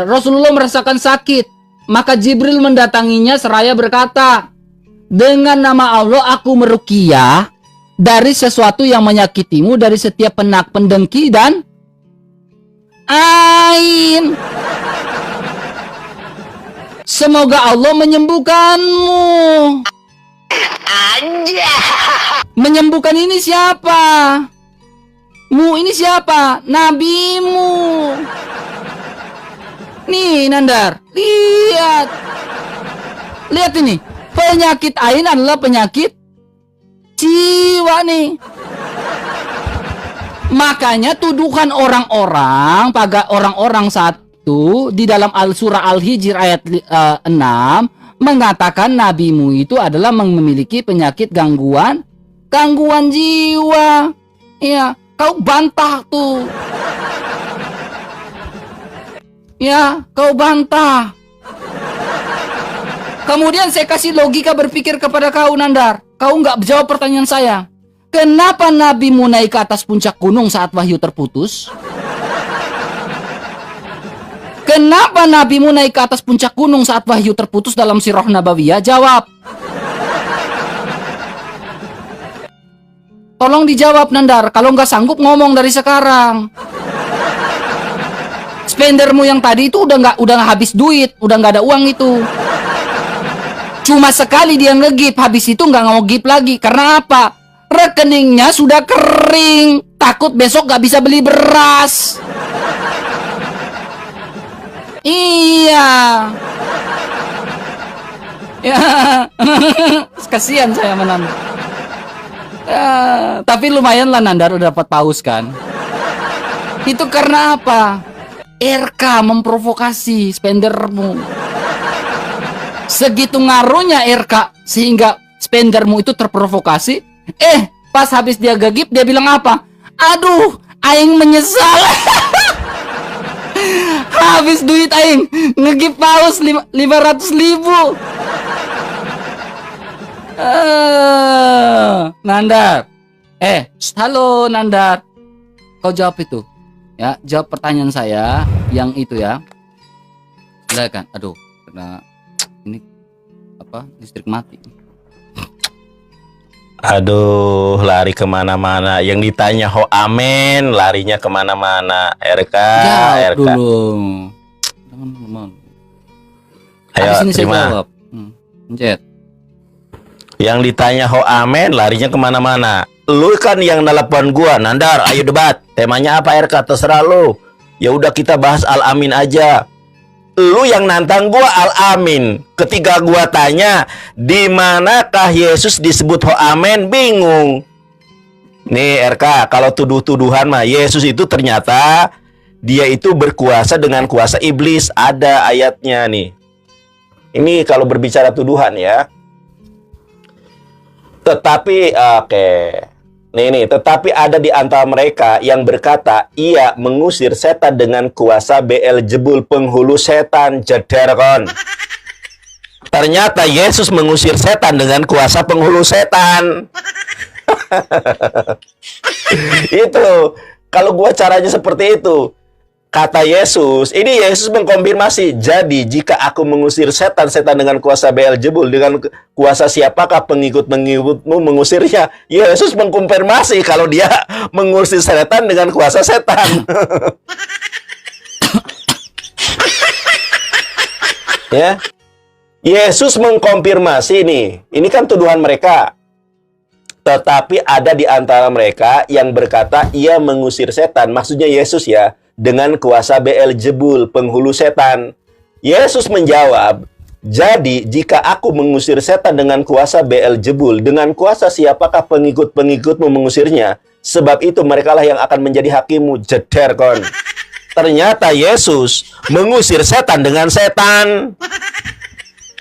Rasulullah merasakan sakit. Maka Jibril mendatanginya seraya berkata, dengan nama Allah aku meruqyah dari sesuatu yang menyakitimu, dari setiap penak, pendengki dan ain. Semoga Allah menyembuhkanmu. Anjay. Menyembuhkan ini siapa? Ini siapa? Nabimu. Nih Nandar, lihat. Lihat ini. Penyakit ain adalah penyakit jiwa nih. Makanya tuduhan orang-orang saat itu di dalam surah Al-Hijr ayat 6 mengatakan nabimu itu adalah memiliki penyakit gangguan jiwa. Ya, kau bantah tuh. Ya, kau bantah. Kemudian saya kasih logika berpikir kepada kau Nandar. Kau nggak jawab pertanyaan saya. Kenapa nabimu naik ke atas puncak gunung saat wahyu terputus? Kenapa nabimu naik ke atas puncak gunung saat wahyu terputus dalam Sirah Nabawiyah? Jawab. Tolong dijawab Nandar. Kalau nggak sanggup ngomong dari sekarang. Spendermu yang tadi itu udah nggak habis duit, udah nggak ada uang itu. Cuma sekali dia ngegip, habis itu nggak ngegip lagi. Karena apa? Rekeningnya sudah kering. Takut besok nggak bisa beli beras. Iya. Ya, kasihan saya menanda. Ya, tapi lumayan lah Nandar udah dapat paus kan. Itu karena apa? RK memprovokasi spendermu. Segitu ngaruhnya RK sehingga spendermu itu terprovokasi. Pas habis dia gagip dia bilang apa? Aduh, aing menyesal. Habis duit aing ngegip paus 500.000. Nandar. Halo Nandar. Kau jawab itu. Ya, jawab pertanyaan saya yang itu ya. Silakan. Aduh, karena ini apa? Listrik mati. Aduh, lari kemana-mana. Yang ditanya ho amen, larinya kemana-mana. RK, Jawab RK. dulu. Jangan. Ayo, Habis ini saya terima. jawab. Pencet. Yang ditanya ho amen, larinya kemana-mana. Lu kan yang nelpon gua, Nandar, ayo debat. Temanya apa RK? Terserah lu. Ya udah kita bahas Al-Amin aja. Lu yang nantang gua Al-Amin. Ketika gua tanya, di manakah Yesus disebut ho amen, bingung. Nih RK, kalau tuduh-tuduhan mah Yesus itu ternyata dia itu berkuasa dengan kuasa iblis. Ada ayatnya nih. Ini kalau berbicara tuduhan ya. Tetapi oke. Tetapi ada di antara mereka yang berkata, ia mengusir setan dengan kuasa Beelzebul, penghulu setan. Jeder kon. Ternyata Yesus mengusir setan dengan kuasa penghulu setan. Itu kalau gua caranya seperti itu. Kata Yesus, ini Yesus mengkonfirmasi. Jadi jika aku mengusir setan dengan kuasa Beelzebul, dengan kuasa siapakah pengikut-pengikutmu mengusirnya? Yesus mengkonfirmasi kalau dia mengusir setan dengan kuasa setan. Ya, Yesus mengkonfirmasi nih. Ini kan tuduhan mereka. Tetapi ada di antara mereka yang berkata ia mengusir setan. Maksudnya Yesus ya. Dengan kuasa Beelzebul, penghulu setan. Yesus menjawab, jadi jika aku mengusir setan dengan kuasa Beelzebul, dengan kuasa siapakah pengikut-pengikutmu mengusirnya? Sebab itu merekalah yang akan menjadi hakimmu. Jeder kon. Ternyata Yesus mengusir setan dengan setan.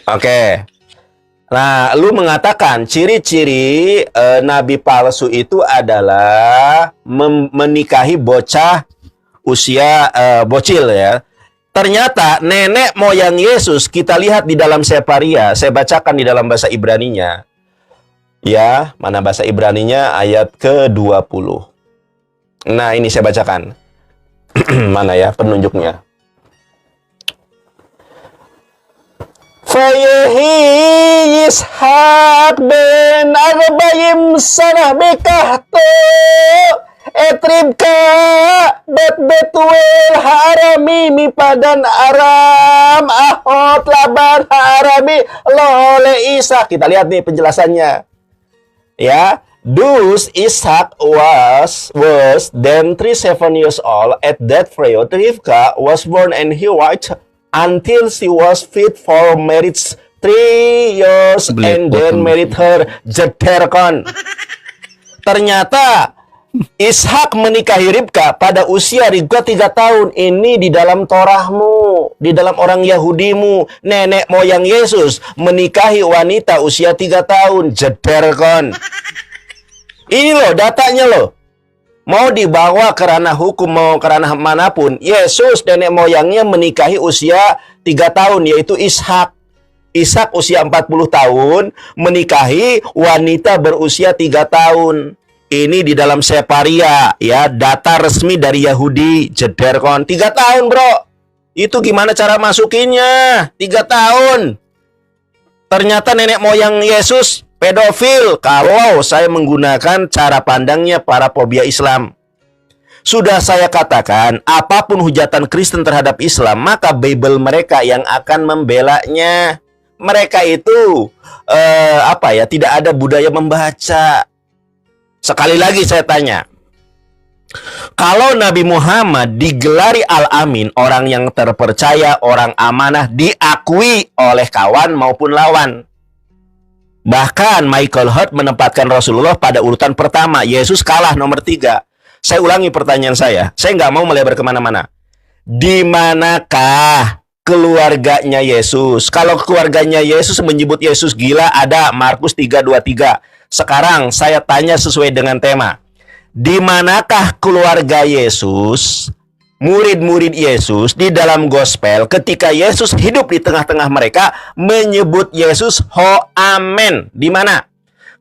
Oke. Nah, lu mengatakan ciri-ciri nabi palsu itu adalah menikahi bocah usia bocil ya. Ternyata nenek moyang Yesus kita lihat di dalam Separia. Saya bacakan di dalam bahasa Ibraninya. Ya, mana bahasa Ibraninya ayat ke-20. Nah, ini saya bacakan. Mana ya penunjuknya? Fayehi Yishak ben Arbayim sanah bekahto Etribka bet betuel harami mi padan aram ahot laban harami lole Ishak. Kita lihat nih penjelasannya. Ya, thus Ishak was then 37 years old at that period. Rivka was born and he watched until she was fit for marriage 3 years and then married her Jederkon. Ternyata Ishak menikahi Ribka pada usia Ribka 3 tahun. Ini di dalam Torahmu, di dalam orang Yahudimu. Nenek moyang Yesus menikahi wanita usia 3 tahun. Jederkon. Ini loh datanya loh. Mau dibawa ke ranah hukum, mau ke ranah manapun, Yesus nenek moyangnya menikahi usia 3 tahun, yaitu Ishak. Ishak usia 40 tahun, menikahi wanita berusia 3 tahun. Ini di dalam Separia, ya, data resmi dari Yahudi, Jederkon. 3 tahun, bro. Itu gimana cara masukinnya? 3 tahun. Ternyata nenek moyang Yesus pedofil kalau saya menggunakan cara pandangnya para fobia Islam. Sudah saya katakan, apapun hujatan Kristen terhadap Islam, maka Bible mereka yang akan membelanya. Mereka itu tidak ada budaya membaca. Sekali lagi saya tanya, kalau Nabi Muhammad digelari Al-Amin, orang yang terpercaya, orang amanah, diakui oleh kawan maupun lawan. Bahkan Michael Hurt menempatkan Rasulullah pada urutan pertama. Yesus kalah nomor 3. Saya ulangi pertanyaan saya nggak mau melebar kemana-mana. Di manakah keluarganya Yesus? Kalau keluarganya Yesus menyebut Yesus gila, ada Markus 3:23. Sekarang saya tanya sesuai dengan tema. Di manakah keluarga Yesus, murid-murid Yesus di dalam gospel ketika Yesus hidup di tengah-tengah mereka menyebut Yesus ho amen? Di mana?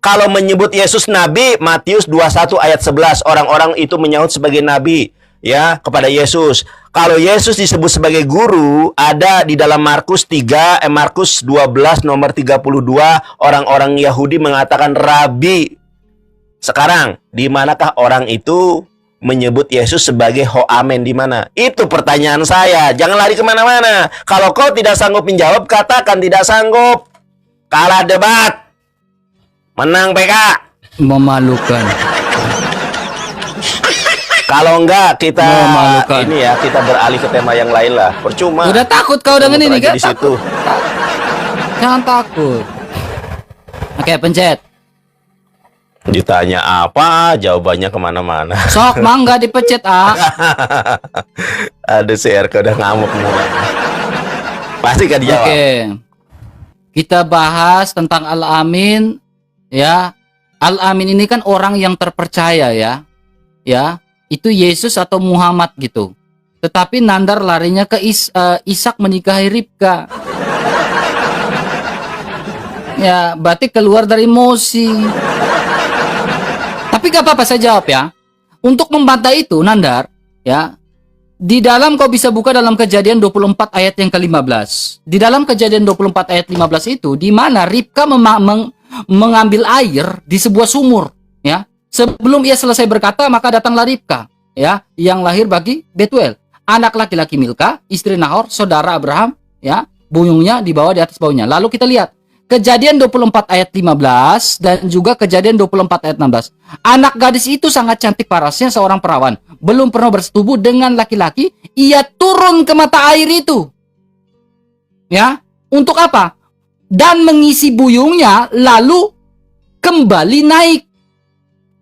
Kalau menyebut Yesus nabi, Matius 21 ayat 11, orang-orang itu menyahut sebagai nabi, ya, kepada Yesus. Kalau Yesus disebut sebagai guru, ada di dalam Markus 12 nomor 32, orang-orang Yahudi mengatakan rabi. Sekarang, di manakah orang itu menyebut Yesus sebagai ho amen? Di mana? Itu pertanyaan saya. Jangan lari kemana-mana. Kalau kau tidak sanggup menjawab, katakan tidak sanggup. Kalah debat. Menang PK. Memalukan. Kalau enggak kita Memalukan. ini ya, kita beralih ke tema yang lain lah. Percuma. Udah takut kau dengan ini kan? Di situ. Jangan takut. Oke, pencet. Ditanya apa, jawabannya kemana-mana. Sok, mangga dipencet, ah. Ada CRK udah ngamuk mulai. Pasti kan dijawab. Oke. Kita bahas tentang Al-Amin, ya. Al-Amin ini kan orang yang terpercaya, ya. Ya. Itu Yesus atau Muhammad gitu. Tetapi Nandar larinya ke Ishak menikahi Ribka. Ya, berarti keluar dari emosi. Tapi gak apa-apa saya jawab ya. Untuk membantah itu Nandar, ya. Di dalam kau bisa buka dalam Kejadian 24 ayat yang ke-15. Di dalam Kejadian 24 ayat 15 itu di mana Ribka mengambil air di sebuah sumur, ya. Sebelum ia selesai berkata, maka datanglah Ribka, ya, yang lahir bagi Betuel, anak laki-laki Milka, istri Nahor, saudara Abraham, ya, buyungnya dibawa di atas baunya. Lalu kita lihat Kejadian 24 ayat 15 dan juga Kejadian 24 ayat 16. Anak gadis itu sangat cantik parasnya, seorang perawan, belum pernah bersetubuh dengan laki-laki, ia turun ke mata air itu. Ya, untuk apa? Dan mengisi buyungnya lalu kembali naik.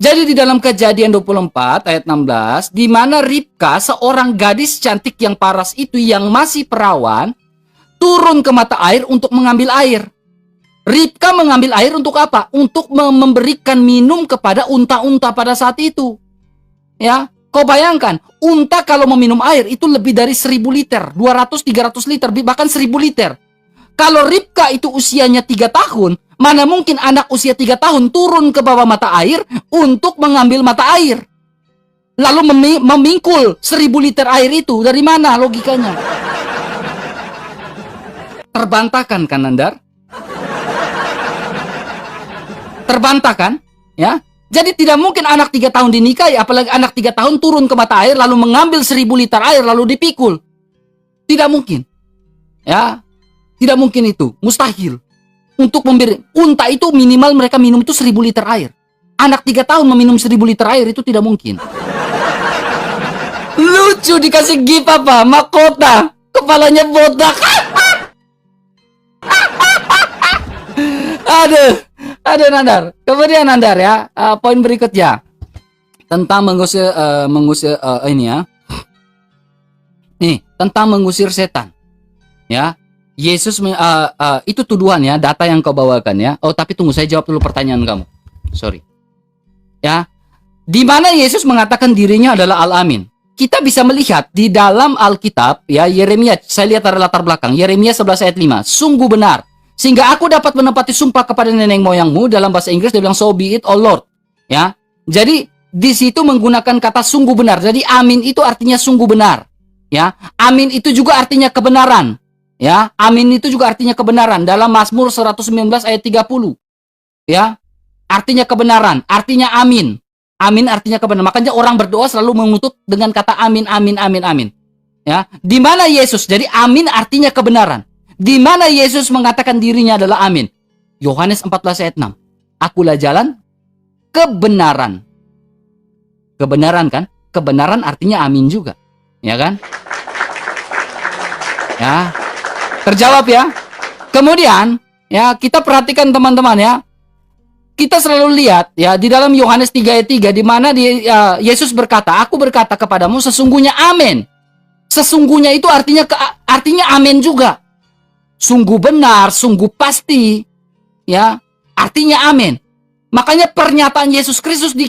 Jadi di dalam Kejadian 24 ayat 16, di mana Ribka, seorang gadis cantik yang paras itu yang masih perawan, turun ke mata air untuk mengambil air. Ribka mengambil air untuk apa? Untuk memberikan minum kepada unta-unta pada saat itu. Ya, Kau bayangkan, unta kalau meminum air itu lebih dari 1000 liter, 200-300 liter, bahkan 1000 liter. Kalau Ribka itu usianya 3 tahun, mana mungkin anak usia 3 tahun turun ke bawah mata air untuk mengambil mata air. Lalu memingkul 1000 liter air itu, dari mana logikanya? Terbantahkan kan, Nandar? Terbantahkan, ya? Jadi tidak mungkin anak 3 tahun dinikahi, apalagi anak 3 tahun turun ke mata air lalu mengambil 1000 liter air lalu dipikul. Tidak mungkin. Ya. Tidak mungkin itu, mustahil. Untuk memberi unta itu minimal mereka minum itu 1000 liter air. Anak 3 tahun meminum 1000 liter air itu tidak mungkin. Lucu dikasih gift apa? Mahkota. Kepalanya botak. Aduh Nandar. Kemudian Nandar ya, poin berikutnya tentang mengusir ini ya. Nih, tentang mengusir setan. Ya. Yesus itu tuduhan ya, data yang kau bawakan ya. Oh, tapi tunggu, saya jawab dulu pertanyaan kamu. Sorry. Ya. Di mana Yesus mengatakan dirinya adalah Al-Amin? Kita bisa melihat di dalam Alkitab ya, Yeremia, saya lihat dari latar belakang, Yeremia 11 ayat 5. Sungguh benar, sehingga aku dapat menepati sumpah kepada nenek moyangmu. Dalam bahasa Inggris dia bilang so be it, oh Lord. Ya. Jadi di situ menggunakan kata sungguh benar. Jadi amin itu artinya sungguh benar. Ya. Amin itu juga artinya kebenaran. Ya, amin itu juga artinya kebenaran. Dalam Mazmur 119 ayat 30. Ya. Artinya kebenaran, artinya amin. Amin artinya kebenaran. Makanya orang berdoa selalu menutup dengan kata amin, amin, amin, amin. Ya. Di mana Yesus? Jadi amin artinya kebenaran. Di mana Yesus mengatakan dirinya adalah amin? Yohanes 14 ayat 6. Akulah jalan kebenaran. Kebenaran kan? Kebenaran artinya amin juga. Ya kan? Ya. Terjawab ya. Kemudian, ya, kita perhatikan teman-teman ya. Kita selalu lihat ya di dalam Yohanes 3 ayat 3 di mana Yesus berkata, "Aku berkata kepadamu sesungguhnya amin." Sesungguhnya itu artinya amin juga. Sungguh benar, sungguh pasti. Ya, artinya amin. Makanya pernyataan Yesus Kristus di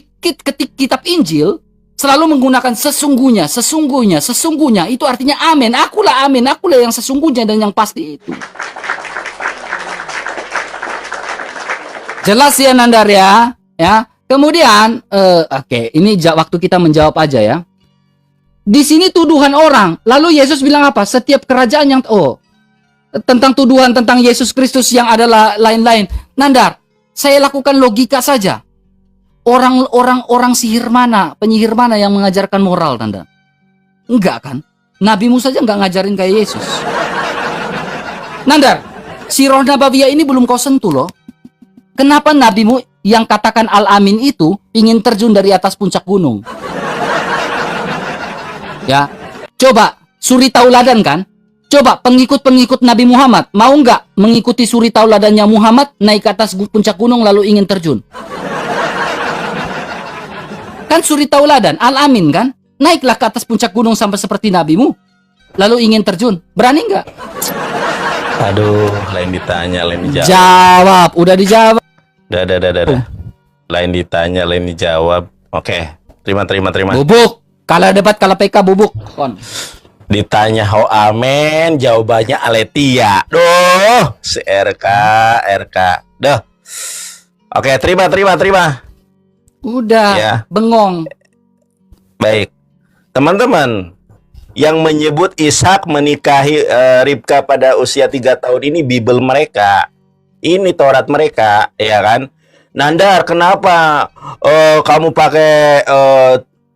kitab Injil selalu menggunakan sesungguhnya, sesungguhnya, sesungguhnya. Itu artinya amin. Akulah amin, akulah yang sesungguhnya dan yang pasti itu. Jelas ya Nandar ya. Ya. Kemudian, oke, ini waktu kita menjawab aja ya. Di sini tuduhan orang. Lalu Yesus bilang apa? Setiap kerajaan yang tentang tuduhan tentang Yesus Kristus yang adalah lain-lain. Nandar, saya lakukan logika saja. Orang sihir mana, penyihir mana yang mengajarkan moral, Nandar? Enggak kan? Nabimu saja enggak ngajarin kayak Yesus. Nandar, si roh nabawiyah ini belum kau sentuh loh. Kenapa nabimu yang katakan Al-Amin itu ingin terjun dari atas puncak gunung? Ya, coba suri tauladan kan? Coba pengikut-pengikut Nabi Muhammad mau nggak mengikuti suri tauladannya Muhammad naik ke atas puncak gunung lalu ingin terjun? Kan suri tauladan, Al-Amin kan? Naiklah ke atas puncak gunung sampai seperti nabimu lalu ingin terjun. Berani nggak? Aduh, lain ditanya, lain dijawab. Jawab, udah dijawab. Dah. Lain ditanya, lain dijawab. Oke, terima. Bubuk. Kalah debat, kalah PK, bubuk. Kon. Ditanya how amen, jawabannya Aletia. Duh, si RK. Duh. Oke, terima. Udah, Ya. bengong. Baik. Teman-teman, yang menyebut Ishak menikahi Ribka pada usia 3 tahun ini Bible mereka. Ini Taurat mereka, ya kan? Nandar, kenapa kamu pakai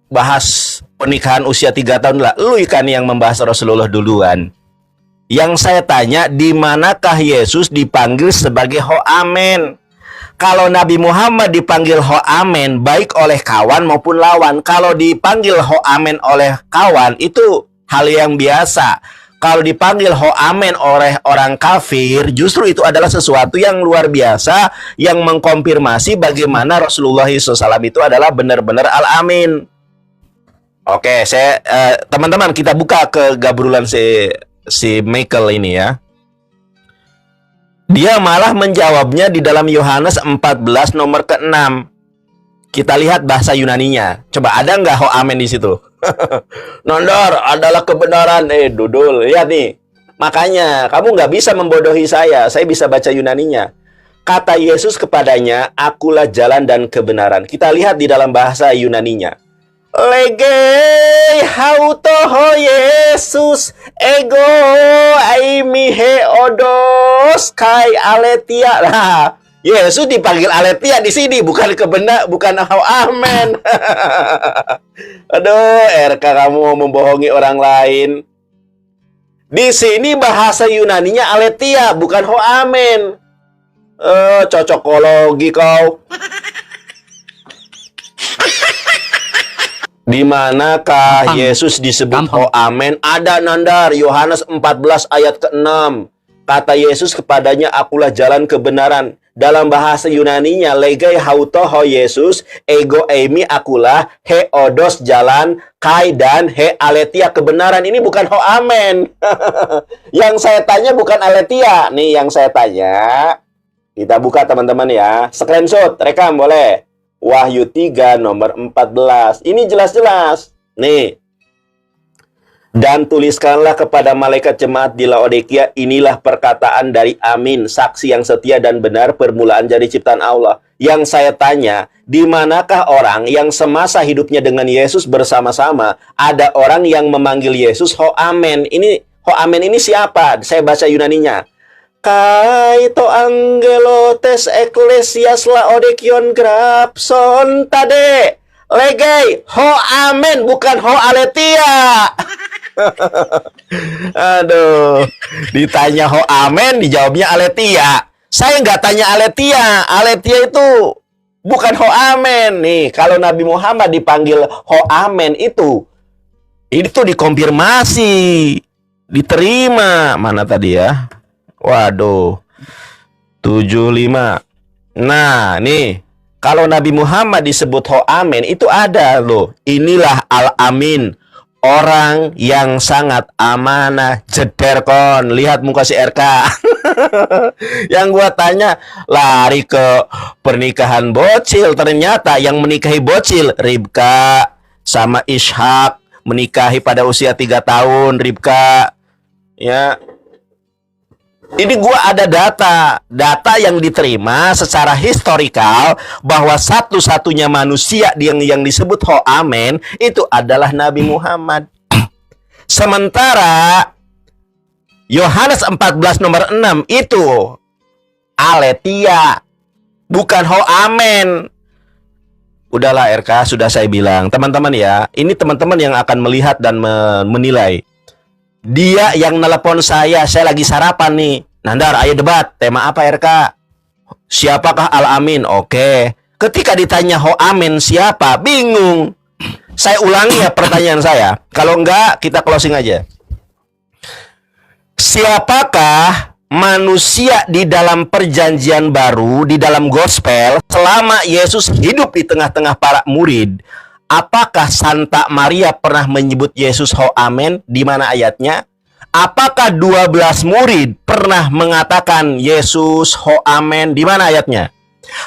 bahas pernikahan usia 3 tahun lah? Lu ikan yang membahas Rasulullah duluan. Yang saya tanya, di manakah Yesus dipanggil sebagai Ho-Amen? Kalau Nabi Muhammad dipanggil Ho-Amen baik oleh kawan maupun lawan. Kalau dipanggil Ho-Amen oleh kawan itu hal yang biasa. Kalau dipanggil Ho-Amen oleh orang kafir, justru itu adalah sesuatu yang luar biasa yang mengkonfirmasi bagaimana Rasulullah SAW itu adalah benar-benar Al-Amin. Oke, saya teman-teman kita buka ke gabrulan si Michael ini ya. Dia malah menjawabnya di dalam Yohanes 14 nomor ke-6. Kita lihat bahasa Yunaninya. Coba ada nggak ho amen di situ? Nandar adalah kebenaran. Dudul. Lihat nih. Makanya kamu nggak bisa membodohi saya. Saya bisa baca Yunaninya. Kata Yesus kepadanya, akulah jalan dan kebenaran. Kita lihat di dalam bahasa Yunaninya. Legei hautoho Yesus ego aimi odos kai aletia. Nah, Yesus dipanggil aletia di sini, bukan bukan amen. Aduh, RK kamu mau membohongi orang lain. Di sini bahasa Yunaninya aletia, bukan amen. Cocokologi kau. Di manakah Yesus disebut amen? Ada Nandar, Yohanes 14 ayat ke-6. Kata Yesus kepadanya, akulah jalan kebenaran. Dalam bahasa Yunaninya, legei hautoho Yesus, ego eimi akulah, he odos jalan, kai dan he aletia kebenaran. Ini bukan ho amen. Yang saya tanya bukan aletia. Nih yang saya tanya. Kita buka teman-teman ya. Screenshot, rekam boleh. Wahyu 3 nomor 14. Ini jelas-jelas. Nih. Dan tuliskanlah kepada malaikat jemaat di Laodikia, inilah perkataan dari Amin, saksi yang setia dan benar, permulaan dari ciptaan Allah. Yang saya tanya, di manakah orang yang semasa hidupnya dengan Yesus bersama-sama, ada orang yang memanggil Yesus ho amen. Ho amen ini siapa? Saya baca Yunaninya. Kaito angelo tes eklesias Laodikion grapson tade. Legei ho amen, bukan ho aletia. Aduh, ditanya ho amen, dijawabnya aletia. Saya nggak tanya aletia. Aletia itu bukan ho amen. Nih, kalau Nabi Muhammad dipanggil ho amen itu dikonfirmasi, diterima. Mana tadi ya? Waduh, 75. Nah, nih. Kalau Nabi Muhammad disebut ho amen, itu ada loh. Inilah al-amin. Orang yang sangat amanah, jeder kon. Lihat muka si RK. Yang gua tanya, lari ke pernikahan bocil. Ternyata yang menikahi bocil, Ribka sama Ishak. Menikahi pada usia 3 tahun, Ribka. Ya. Ini gua ada data yang diterima secara historikal bahwa satu-satunya manusia yang disebut ho amen itu adalah Nabi Muhammad. Sementara Yohanes 14 nomor 6 itu aletia, bukan ho amen. Udahlah RK, sudah saya bilang. Teman-teman ya, ini teman-teman yang akan melihat dan menilai. Dia yang nelpon saya lagi sarapan nih. Nandar, ayo debat. Tema apa RK? Siapakah Al-Amin? Oke. Ketika ditanya ho amin siapa? Bingung. Saya ulangi ya pertanyaan saya. Kalau enggak, kita closing aja. Siapakah manusia di dalam perjanjian baru, di dalam gospel, selama Yesus hidup di tengah-tengah para murid? Apakah Santa Maria pernah menyebut Yesus ho amen? Di mana ayatnya? Apakah 12 murid pernah mengatakan Yesus ho amen? Di mana ayatnya?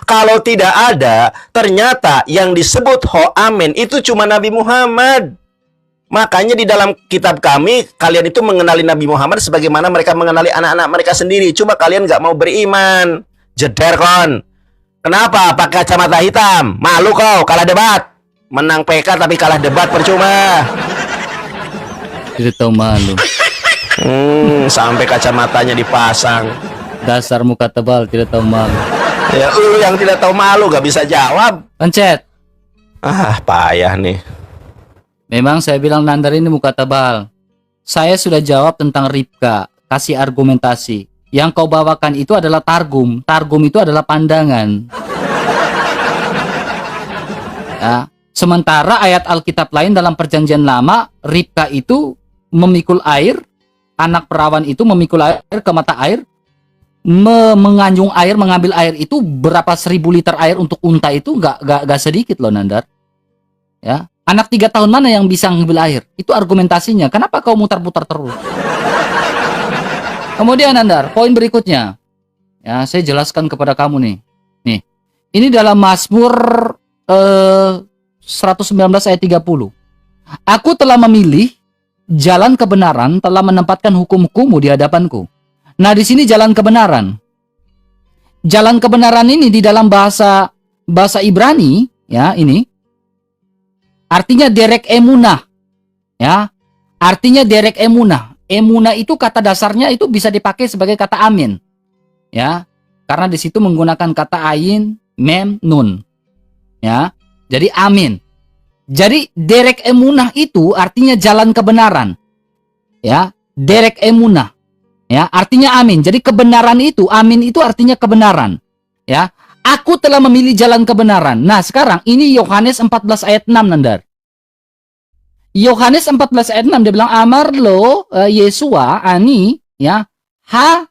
Kalau tidak ada, ternyata yang disebut ho amen itu cuma Nabi Muhammad. Makanya di dalam kitab kami, kalian itu mengenali Nabi Muhammad sebagaimana mereka mengenali anak-anak mereka sendiri. Cuma kalian nggak mau beriman. Jeder kon. Kenapa pakai kacamata hitam? Malu kau kalah debat. Menang PK tapi kalah debat percuma. Tidak tahu malu. Sampai kacamatanya dipasang. Dasar muka tebal, tidak tahu malu. Ya lu yang tidak tahu malu gak bisa jawab. Pencet. Payah nih. Memang saya bilang Nandar ini muka tebal. Saya sudah jawab tentang Ribka, kasih argumentasi. Yang kau bawakan itu adalah targum. Targum itu adalah pandangan. Ya. Sementara ayat Alkitab lain dalam perjanjian lama, Ribka itu memikul air, anak perawan itu memikul air ke mata air, menganjung air, mengambil air itu berapa 1000 liter air untuk unta itu gak sedikit loh Nandar. Ya, anak 3 tahun mana yang bisa ngambil air? Itu argumentasinya. Kenapa kau mutar-putar terus? Kemudian Nandar, poin berikutnya. Ya, saya jelaskan kepada kamu nih. Nih, ini dalam Mazmur 119 ayat 30. Aku telah memilih jalan kebenaran, telah menempatkan hukum-hukummu di hadapanku. Nah, di sini jalan kebenaran. Jalan kebenaran ini di dalam bahasa Ibrani, ya, ini artinya derek emunah. Ya. Artinya derek emunah. Emunah itu kata dasarnya itu bisa dipakai sebagai kata amin. Ya. Karena di situ menggunakan kata ayin, mem, nun. Ya. Jadi amin. Jadi derek emunah itu artinya jalan kebenaran. Ya, derek emunah. Ya, artinya amin. Jadi kebenaran itu, amin itu artinya kebenaran. Ya, aku telah memilih jalan kebenaran. Nah, sekarang ini Yohanes 14 ayat 6, Nandar. Yohanes 14 ayat 6 dia bilang amar lo Yesua ani, ya, ha.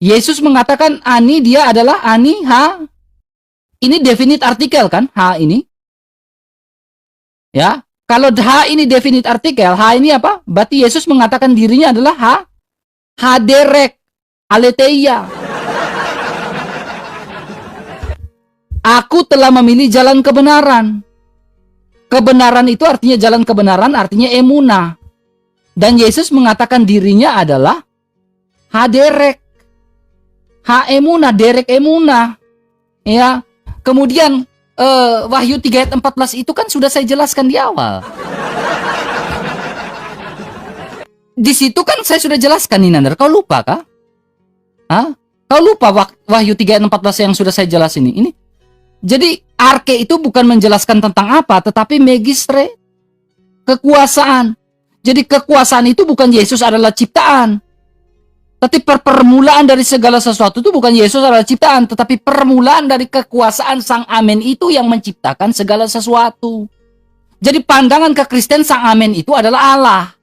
Yesus mengatakan ani, dia adalah ani, ha. Ini definite artikel kan, ha ini. Ya, kalau ha ini definite artikel, ha ini apa? Berarti Yesus mengatakan dirinya adalah ha, haderek, aletheia. Aku telah memilih jalan kebenaran. Kebenaran itu artinya jalan kebenaran, artinya emunah. Dan Yesus mengatakan dirinya adalah haderek, ha emunah, derek emunah. Ya. Kemudian Wahyu 3 ayat 14 itu kan sudah saya jelaskan di awal. Di situ kan saya sudah jelaskan nih, Nandar. Kau lupa kah? Hah? Kau lupa Wahyu 3 ayat 14 yang sudah saya jelasin ini? Jadi arke itu bukan menjelaskan tentang apa, tetapi magistre, kekuasaan. Jadi kekuasaan itu bukan Yesus adalah ciptaan. Tapi permulaan dari segala sesuatu itu bukan Yesus adalah ciptaan, tetapi permulaan dari kekuasaan Sang Amen itu yang menciptakan segala sesuatu. Jadi pandangan kekristen Sang Amen itu adalah Allah.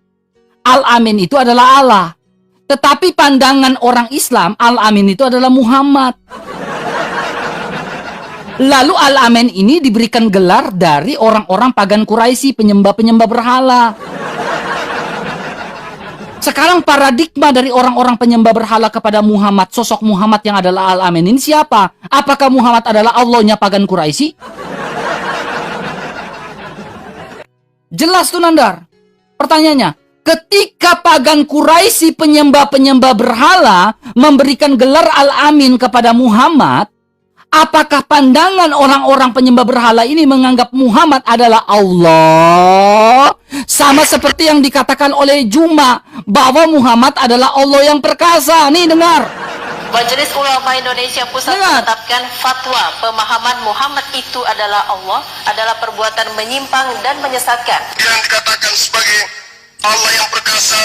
Al-Amin itu adalah Allah. Tetapi pandangan orang Islam, Al-Amin itu adalah Muhammad. Lalu Al-Amin ini diberikan gelar dari orang-orang pagan Quraisy, penyembah-penyembah berhala. Sekarang paradigma dari orang-orang penyembah berhala kepada Muhammad, sosok Muhammad yang adalah Al-Amin ini siapa? Apakah Muhammad adalah Allahnya pagan Quraisy? Jelas tuh, Nandar. Pertanyaannya, ketika pagan Quraisy penyembah-penyembah berhala memberikan gelar Al-Amin kepada Muhammad, apakah pandangan orang-orang penyembah berhala ini menganggap Muhammad adalah Allah? Sama seperti yang dikatakan oleh Juma, bahwa Muhammad adalah Allah yang perkasa. Nih, dengar. Majelis Ulama Indonesia Pusat menetapkan fatwa pemahaman Muhammad itu adalah Allah adalah perbuatan menyimpang dan menyesatkan. Yang dikatakan sebagai Allah yang perkasa,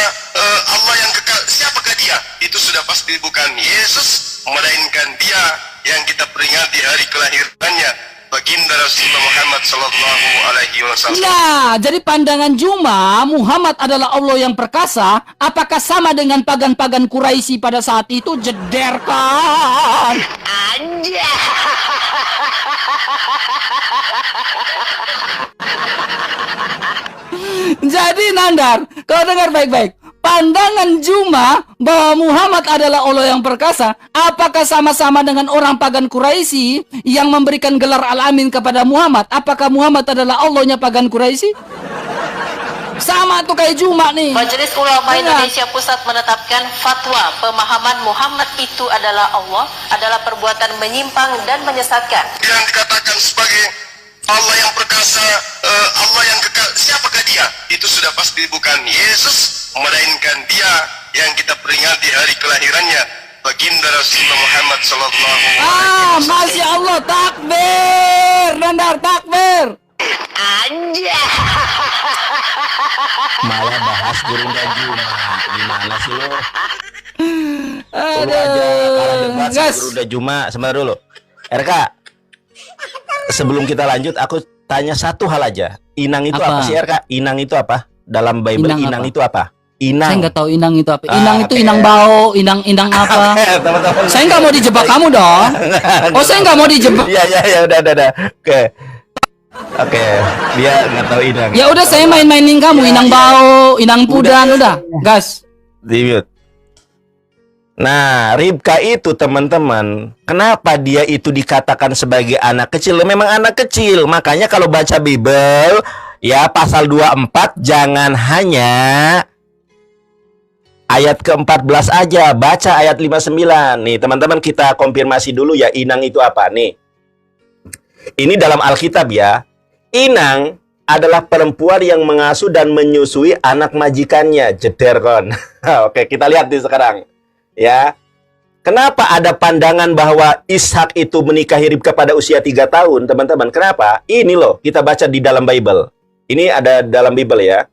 Allah yang kekal, siapakah dia? Itu sudah pasti bukan Yesus, melainkan dia yang kita peringati hari kelahirannya, baginda Rasulullah Muhammad sallallahu alaihi wasallam. Nah, jadi pandangan Juma, Muhammad adalah Allah yang perkasa, apakah sama dengan pagan-pagan Quraisy pada saat itu? Jederkan. Aja. Jadi Nandar, kau dengar baik-baik. Pandangan Juma bahwa Muhammad adalah Allah yang perkasa, apakah sama-sama dengan orang pagan Quraisy yang memberikan gelar Al-Amin kepada Muhammad? Apakah Muhammad adalah Allahnya pagan Quraisy? Sama tuh kayak Juma nih. Majelis Ulama Indonesia Pusat menetapkan fatwa pemahaman Muhammad itu adalah Allah adalah perbuatan menyimpang dan menyesatkan. Yang dikatakan sebagai Allah yang perkasa, Allah yang kekal, siapakah dia? Itu sudah pasti bukan Yesus, melainkan dia yang kita peringati hari kelahirannya, baginda Rasulullah Muhammad sallallahu alaihi wasallam. Masya Allah, takbir, Nandar, takbir. Aja. Malah bahas Gurunda Juma. Gimana sih lo? Lu Aduh, aja kalah debat sama gas. Gurunda Juma. Sebentar dulu. RK, sebelum kita lanjut, aku tanya satu hal aja. Inang itu apa, Apa? sih, RK? Inang itu apa? Dalam Bible, Inang inang apa? itu apa? Saya Inang. nggak tahu inang itu apa. Ah, Inang itu oke. inang bau, inang apa? Teman-teman. Saya nggak mau dijebak kamu dong. Oh, saya nggak mau dijebak. Iya, udah. Oke, dia nggak tahu inang. Ya udah, saya main-mainin kamu, inang bau, inang pudan, udah. Gas. Di mute. Nah, Ribka itu teman-teman, kenapa dia itu dikatakan sebagai anak kecil? Memang anak kecil, makanya kalau baca Bible, ya pasal 24 jangan hanya ayat ke-14 aja, baca ayat 59. Nih teman-teman, kita konfirmasi dulu ya, inang itu apa nih? Ini dalam Alkitab ya. Inang adalah perempuan yang mengasuh dan menyusui anak majikannya, jeder kon. Oke, kita lihat di sekarang. Ya, kenapa ada pandangan bahwa Ishak itu menikahi Ribka pada usia 3 tahun, teman-teman? Kenapa? Ini loh, kita baca di dalam Bible. Ini ada dalam Bible ya.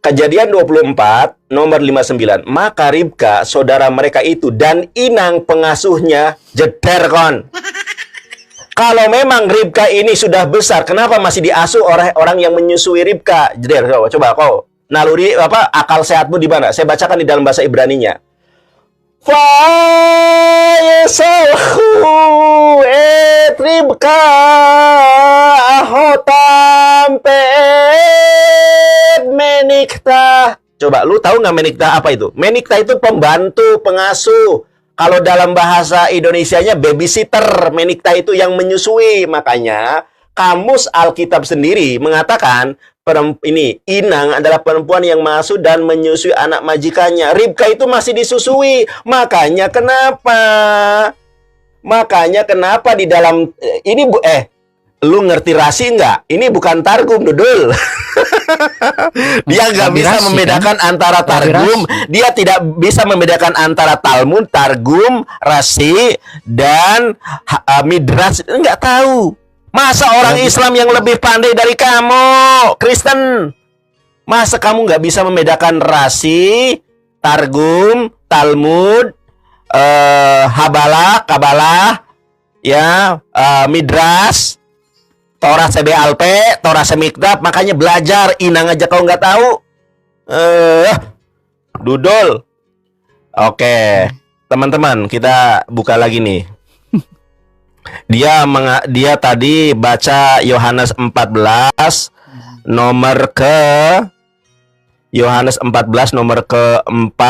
Kejadian 24, nomor 59. Maka Ribka, saudara mereka itu, dan inang pengasuhnya, jeder kon. Kalau memang Ribka ini sudah besar, kenapa masih diasuh oleh orang yang menyusui Ribka? Jeder, coba kau. Naluri apa akal sehatmu di mana? Saya bacakan di dalam bahasa Ibraninya. Fayesahu et Ribka ahotam peet menikta. Coba, lu tahu nggak menikta apa itu? Menikta itu pembantu, pengasuh. Kalau dalam bahasa Indonesianya babysitter. Menikta itu yang menyusui. Makanya kamus Alkitab sendiri mengatakan ini Inang adalah perempuan yang mengasuh dan menyusui anak majikannya. Ribka itu masih disusui. Makanya kenapa di dalam ini lu ngerti rasi nggak? Ini bukan targum, Dudul. Dia nggak bisa membedakan antara targum. Dia tidak bisa membedakan antara Talmud, targum, rasi, dan midras. Nggak tahu. Masa orang Islam yang lebih pandai dari kamu, Kristen? Masa kamu nggak bisa membedakan rasi, targum, Talmud, Habalah, Kabalah, ya, midras, Torah Sebealpe, Torah Semikdab? Makanya belajar. Inang aja kau nggak tahu. Dudul. Oke, teman-teman, kita buka lagi nih. Dia tadi baca Yohanes 14 nomor ke Yohanes 14 nomor ke-4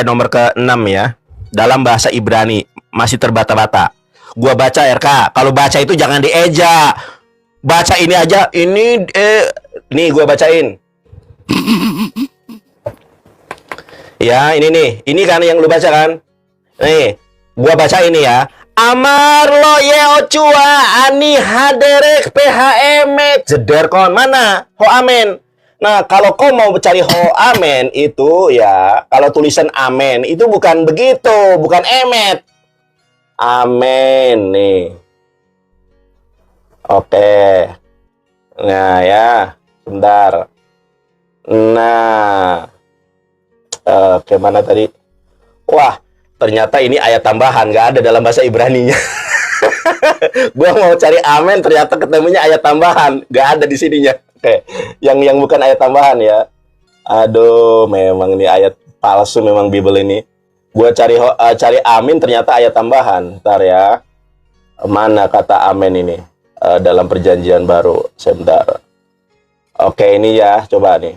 nomor ke-6 ya. Dalam bahasa Ibrani masih terbata-bata. Gua baca RK. Kalau baca itu jangan dieja. Baca ini aja. Ini nih gua bacain. Ya, ini nih. Ini kan yang lu baca kan? Nih, gua baca ini ya. Amar lo yeocua ani haderek PHM jeder kon mana ho amen. Nah, kalau kau mau cari ho amen itu ya, kalau tulisan amen itu bukan begitu, bukan emet. Amen nih. Oke. Nah ya, bentar. Nah, oke, mana tadi? Wah, ternyata ini ayat tambahan, nggak ada dalam bahasa Ibraninya. Gua mau cari amen, ternyata ketemunya ayat tambahan, nggak ada di sininya. Oke, yang bukan ayat tambahan ya. Aduh, memang ini ayat palsu memang Bible ini. Gua cari amin, ternyata ayat tambahan. Ntar ya, mana kata amen ini dalam perjanjian baru? Sebentar. Oke, ini ya, coba nih.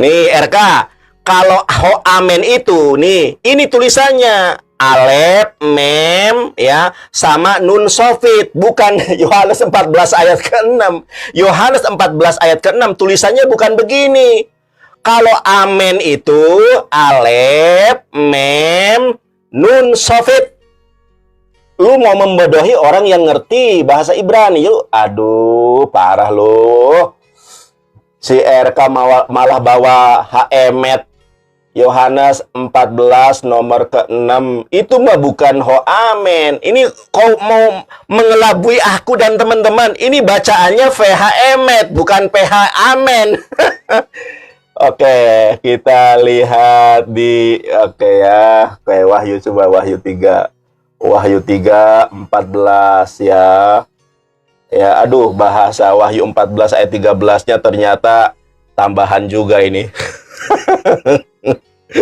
Nih RK. Kalau ho amen itu nih, ini tulisannya alef, mem, ya, sama nun sofit, bukan Yohanes 14 ayat ke-6. Yohanes 14 ayat ke-6 tulisannya bukan begini. Kalau amen itu alef, mem, nun sofit. Lu mau membodohi orang yang ngerti bahasa Ibrani, yuk. Aduh, parah lu. Si RK malah bawa haemet. Yohanes 14 nomor ke-6 itu mah bukan ho amen. Ini kau mau mengelabui aku dan teman-teman. Ini bacaannya VH emet, bukan PH amen. Oke, kita lihat di ya. Oke, Wahyu, coba Wahyu 3. Wahyu 3 14 ya. Ya, aduh, bahasa Wahyu 14 ayat 13-nya ternyata tambahan juga ini.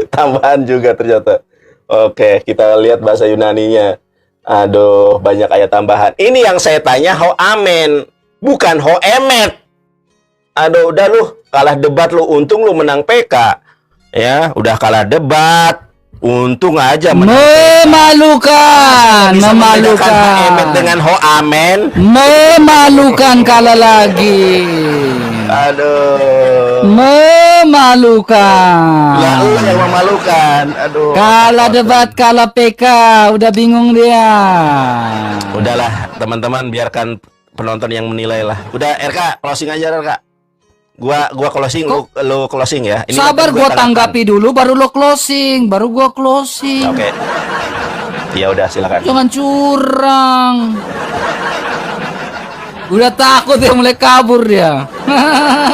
Tambahan juga ternyata. Oke, kita lihat bahasa Yunaninya. Aduh, banyak ayat tambahan. Ini yang saya tanya ho amen, bukan ho emet. Aduh, udah lu kalah debat lu, untung lu menang PK. Ya, udah kalah debat. Untung aja Memalukan, bisa membedakan memalukan. Emet dengan Ho Amen. Memalukan kalah lagi. Aduh. Memalukan. Lah lu yang memalukan. Aduh. Kalah debat, kalah PK, udah bingung dia. Udahlah, teman-teman, biarkan penonton yang menilai lah. Udah, RK, closing aja, RK. Gua closing, lu closing ya. Ini Sabar, kan gua tanggapan. tanggapi dulu, baru lo closing, baru gua closing. Oke. Ya udah, silakan. Jangan curang. Udah takut dia mulai kabur dia.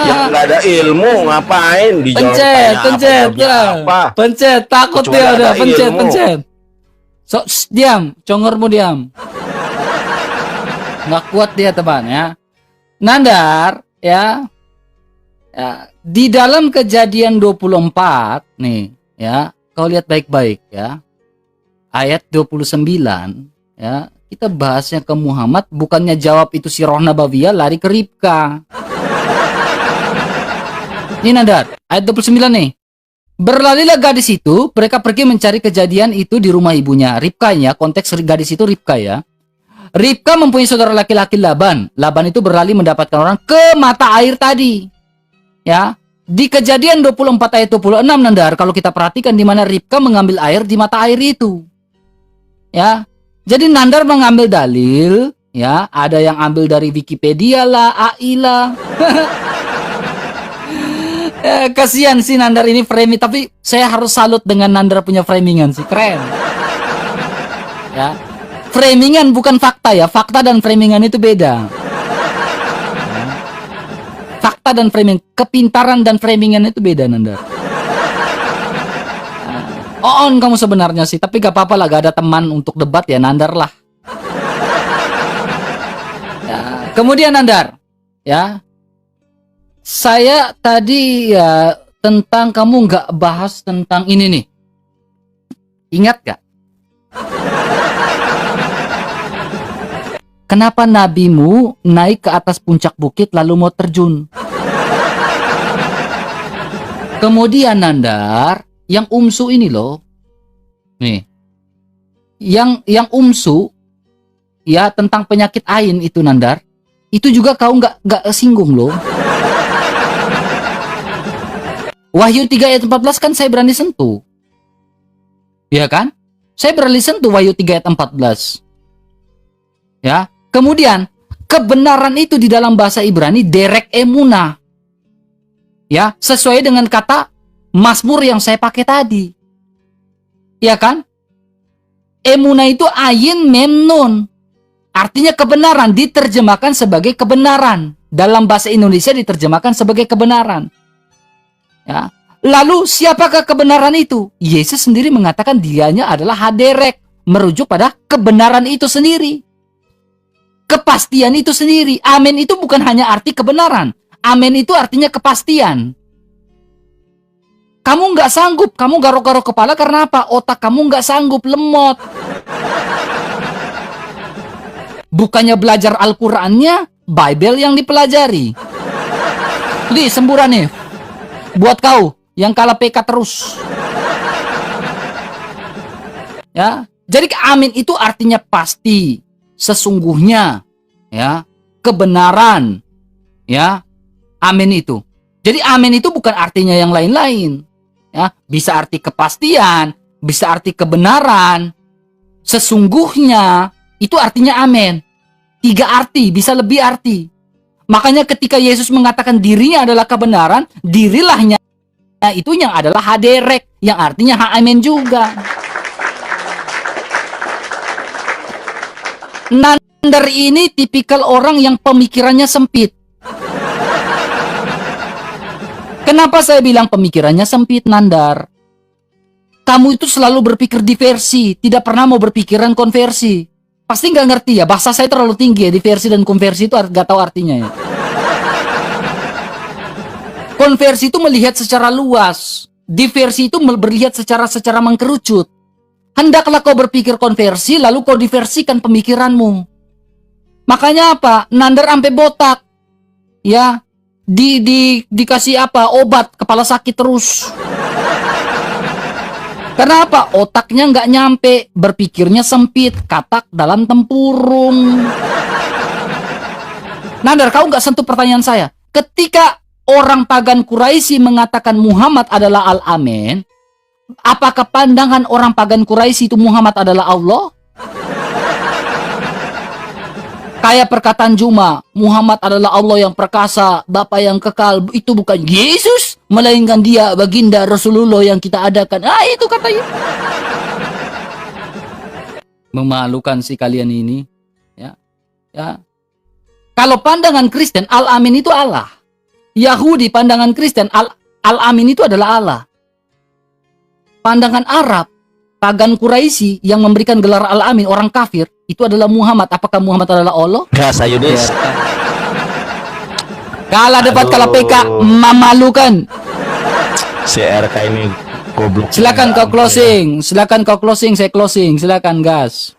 Yang nggak ada ilmu ngapain dijawab Pencet, tanya apa, pencet, jawabnya ya. apa? Pencet, takut Kecuali dia udah, ada pencet, ilmu. pencet. So, diam, congormu diam. Nggak kuat dia teman ya. Nandar, ya. Ya, di dalam Kejadian 24 nih, ya. Kau lihat baik-baik ya. Ayat 29 ya. Kita bahasnya ke Muhammad, bukannya jawab itu si Roh Nabawiyah, lari ke Ribka. Ini Nandar, ayat 29 nih. Berlarilah gadis itu, mereka pergi mencari kejadian itu di rumah ibunya. Ribkanya, konteks gadis itu Ribka ya. Ribka mempunyai saudara laki-laki Laban. Laban itu berlari mendapatkan orang ke mata air tadi. Ya, di Kejadian 24 ayat 26 Nandar, kalau kita perhatikan di mana Ribka mengambil air di mata air itu. Ya. Jadi Nandar mengambil dalil, ya, ada yang ambil dari Wikipedia lah, AI lah. Kasihan sih Nandar ini framing, tapi saya harus salut dengan Nandar punya framingan sih, keren. Ya. Framingan bukan fakta ya, fakta dan framingan itu beda. Ya. Fakta dan framing, kepintaran dan framingan itu beda Nandar. On kamu sebenarnya sih, tapi gak apa-apa lah, gak ada teman untuk debat ya, Nandar lah. Ya, kemudian Nandar, ya, saya tadi ya tentang kamu gak bahas tentang ini nih. Ingat gak? Kenapa nabimu naik ke atas puncak bukit lalu mau terjun? Kemudian Nandar, yang umsu ini loh, nih, yang umsu, ya tentang penyakit ain itu Nandar, itu juga kau nggak singgung loh. Wahyu 3 ayat 14 kan saya berani sentuh, ya kan? Saya berani sentuh Wahyu 3 ayat 14, ya. Kemudian kebenaran itu di dalam bahasa Ibrani derek emuna, ya, sesuai dengan kata Mazmur yang saya pakai tadi. Ya kan? Emuna itu ayin mem nun. Artinya kebenaran, diterjemahkan sebagai kebenaran. Dalam bahasa Indonesia diterjemahkan sebagai kebenaran. Ya. Lalu siapakah kebenaran itu? Yesus sendiri mengatakan dianya adalah haderek, merujuk pada kebenaran itu sendiri. Kepastian itu sendiri. Amin itu bukan hanya arti kebenaran. Amin itu artinya kepastian. Kamu nggak sanggup, kamu garuk-garuk kepala karena apa? Otak kamu nggak sanggup, lemot. Bukannya belajar Al-Qur'annya, Bible yang dipelajari. Li, semburan nih. Buat kau yang kalah PK terus. Ya, jadi amin itu artinya pasti, sesungguhnya, ya, kebenaran, ya, amin itu. Jadi amin itu bukan artinya yang lain-lain. Ya, bisa arti kepastian, bisa arti kebenaran, sesungguhnya, itu artinya amin. 3 arti, bisa lebih arti. Makanya ketika Yesus mengatakan dirinya adalah kebenaran, dirilahnya itu yang adalah haderek, yang artinya ha amin juga. Nandar ini tipikal orang yang pemikirannya sempit. Kenapa saya bilang pemikirannya sempit, Nandar? Kamu itu selalu berpikir diversi, tidak pernah mau berpikiran konversi. Pasti nggak ngerti ya, bahasa saya terlalu tinggi ya, diversi dan konversi itu nggak tahu artinya ya. Konversi itu melihat secara luas, diversi itu melihat secara mengkerucut. Hendaklah kau berpikir konversi, lalu kau diversikan pemikiranmu. Makanya apa? Nandar sampai botak, ya. Dikasih apa? Obat kepala sakit terus. Kenapa? Otaknya nggak nyampe, berpikirnya sempit, katak dalam tempurung. Nandar, kau nggak sentuh pertanyaan saya. Ketika orang pagan Quraisy mengatakan Muhammad adalah Al-Amin, apakah pandangan orang pagan Quraisy itu Muhammad adalah Allah? Kayak perkataan Juma, Muhammad adalah Allah yang perkasa, Bapa yang kekal, itu bukan Yesus, melainkan dia baginda Rasulullah yang kita adakan. Itu katanya. Memalukan sih kalian ini. Ya. Kalau pandangan Kristen, Al-Amin itu Allah. Yahudi pandangan Kristen, Al-Amin itu adalah Allah. Pandangan Arab, pagan Quraisy yang memberikan gelar Al-Amin, orang kafir, itu adalah Muhammad. Apakah Muhammad adalah Allah? Gas ayo Des. Kalah debat, kalah PK, memalukan. Si RK ini goblok. Silakan kau closing, saya closing, silakan gas.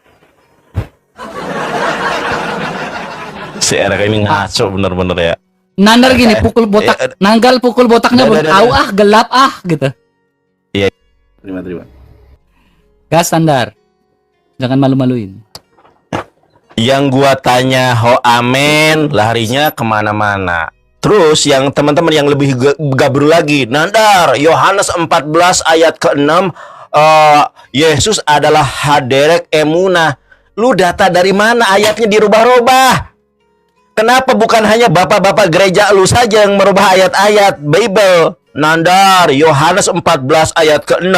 Si RK ini ngaco bener-bener ya. Nandar gini, pukul botak, nanggal pukul botaknya, gelap gitu. Terima. Gas Nandar, jangan malu-maluin. Yang gua tanya ho amen, larinya kemana-mana. Terus yang teman-teman yang lebih gabru lagi, Nandar, Yohanes 14 ayat ke-6, Yesus adalah haderek emunah. Lu data dari mana ayatnya dirubah-rubah? Kenapa bukan hanya bapak-bapak gereja lu saja yang merubah ayat-ayat Bible? Nandar, Yohanes 14 ayat ke-6,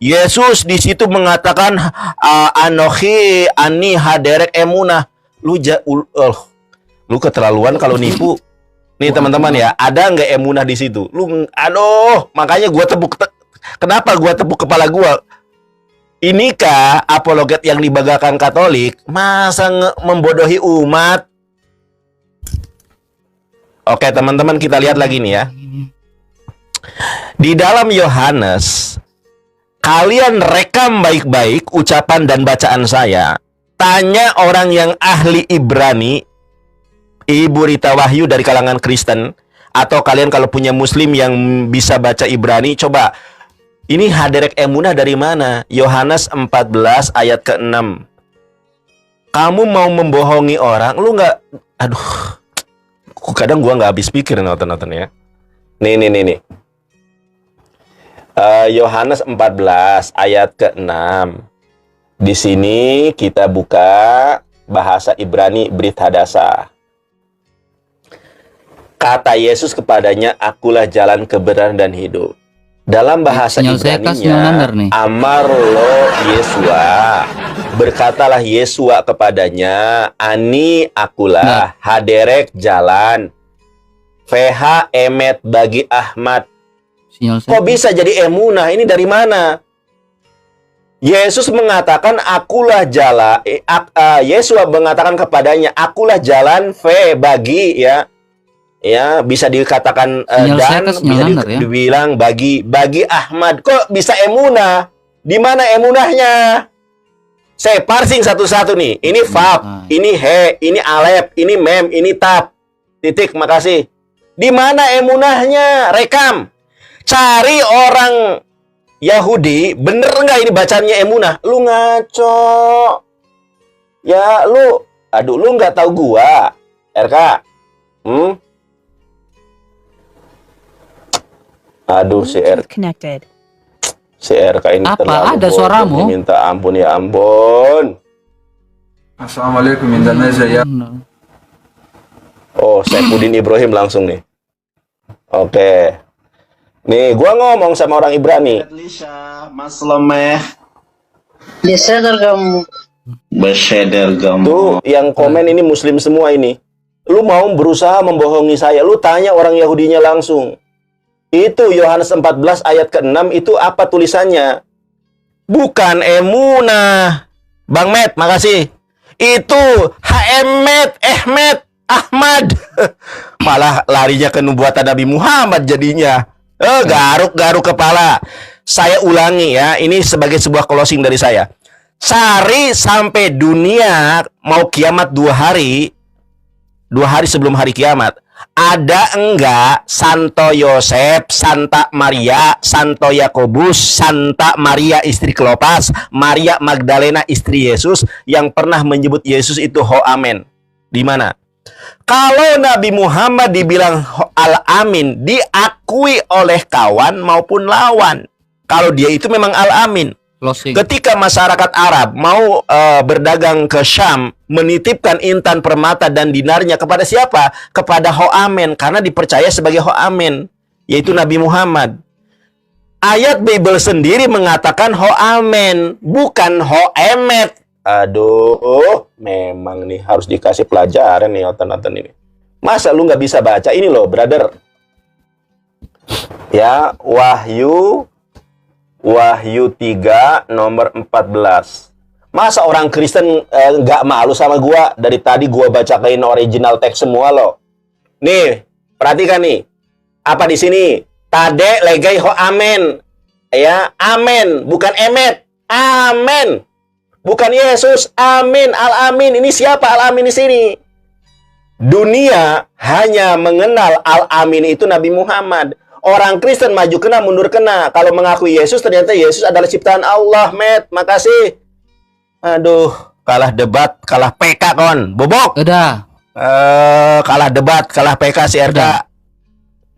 Yesus di situ mengatakan Anochi ani haderek emunah. Lu keterlaluan kalau nipu. Nih teman-teman ya, ada nggak emunah di situ? Makanya gua kenapa gua tepuk kepala gua? Inikah apologet yang dibanggakan Katolik masa membodohi umat? Oke teman-teman, kita lihat lagi nih ya. Di dalam Yohanes, kalian rekam baik-baik ucapan dan bacaan saya. Tanya orang yang ahli Ibrani, Ibu Rita Wahyu dari kalangan Kristen, atau kalian kalau punya Muslim yang bisa baca Ibrani, coba. Ini haderek emunah dari mana? Yohanes 14 ayat ke-6. Kamu mau membohongi orang, lu nggak? Kadang gua nggak habis pikir nonton ya. Nih. Yohanes 14 ayat ke-6. Di sini kita buka bahasa Ibrani Brit Hadasah. Kata Yesus kepadanya, akulah jalan kebenaran dan hidup. Dalam bahasa Ibraninya, Amar lo Yesua. Berkatalah Yesua kepadanya, Ani akulah haderek jalan. VH emet bagi Ahmad. Kok bisa jadi emunah? Ini dari mana? Yesus mengatakan akulah jalan. Yesua mengatakan kepadanya, akulah jalan bagi ya. Ya, bisa dikatakan dan bisa dibilang bagi Ahmad. Kok bisa emunah? Di mana emunahnya? Saya parsing satu-satu nih. Ini fab, ini he, ini alef, ini mem, ini tab. Titik, makasih. Di mana emunahnya? Rekam. Cari orang Yahudi, bener nggak ini bacanya emunah? Lu ngaco. Ya, lu nggak tahu gua. RK. Si RK ini apa? Ada suaramu? Minta ampun ya ampun. Assalamualaikum Indonesia ya. Oh, Saifuddin Ibrahim langsung nih. Oke. Nih, gua ngomong sama orang Ibrani. Tuh, yang komen ini Muslim semua ini. Lu mau berusaha membohongi saya, lu tanya orang Yahudinya langsung. Itu Yohanes 14 ayat ke-6 itu apa tulisannya? Bukan emunah. Bang Met, makasih. Itu Ahmad. Malah larinya ke nubuatan Nabi Muhammad jadinya. Garuk-garuk kepala. Saya ulangi ya, ini sebagai sebuah closing dari saya. Cari sampai dunia mau kiamat 2 hari sebelum hari kiamat. Ada enggak Santo Yosef, Santa Maria, Santo Yakobus, Santa Maria istri Klopas, Maria Magdalena istri Yesus yang pernah menyebut Yesus itu Ho Amen? Di mana? Kalau Nabi Muhammad dibilang Al-Amin, diakui oleh kawan maupun lawan. Kalau dia itu memang Al-Amin. Closing. Ketika masyarakat Arab mau berdagang ke Syam, menitipkan intan, permata, dan dinarnya kepada siapa? Kepada Ho Amen, karena dipercaya sebagai Ho Amen, yaitu Nabi Muhammad. Ayat Bible sendiri mengatakan Ho Amen, bukan Ho Emet. Aduh, memang nih harus dikasih pelajaran nih oten-oten ini. Masa lu nggak bisa baca? Ini loh, brother. Ya, Wahyu 3 nomor 14. Masa orang Kristen nggak malu sama gua? Dari tadi gua bacain original teks semua loh. Nih, perhatikan nih. Apa di sini? Tade legai ho amen. Ya, amen, bukan emet. Amen. Bukan Yesus. Amin, al-amin. Ini siapa al-amin di sini? Dunia hanya mengenal al-amin itu Nabi Muhammad. Orang Kristen maju kena, mundur kena. Kalau mengakui Yesus, ternyata Yesus adalah ciptaan Allah, Met. Makasih. Aduh, kalah debat, kalah PK, kon. Bobok. Udah. Kalah debat, kalah PK si RK.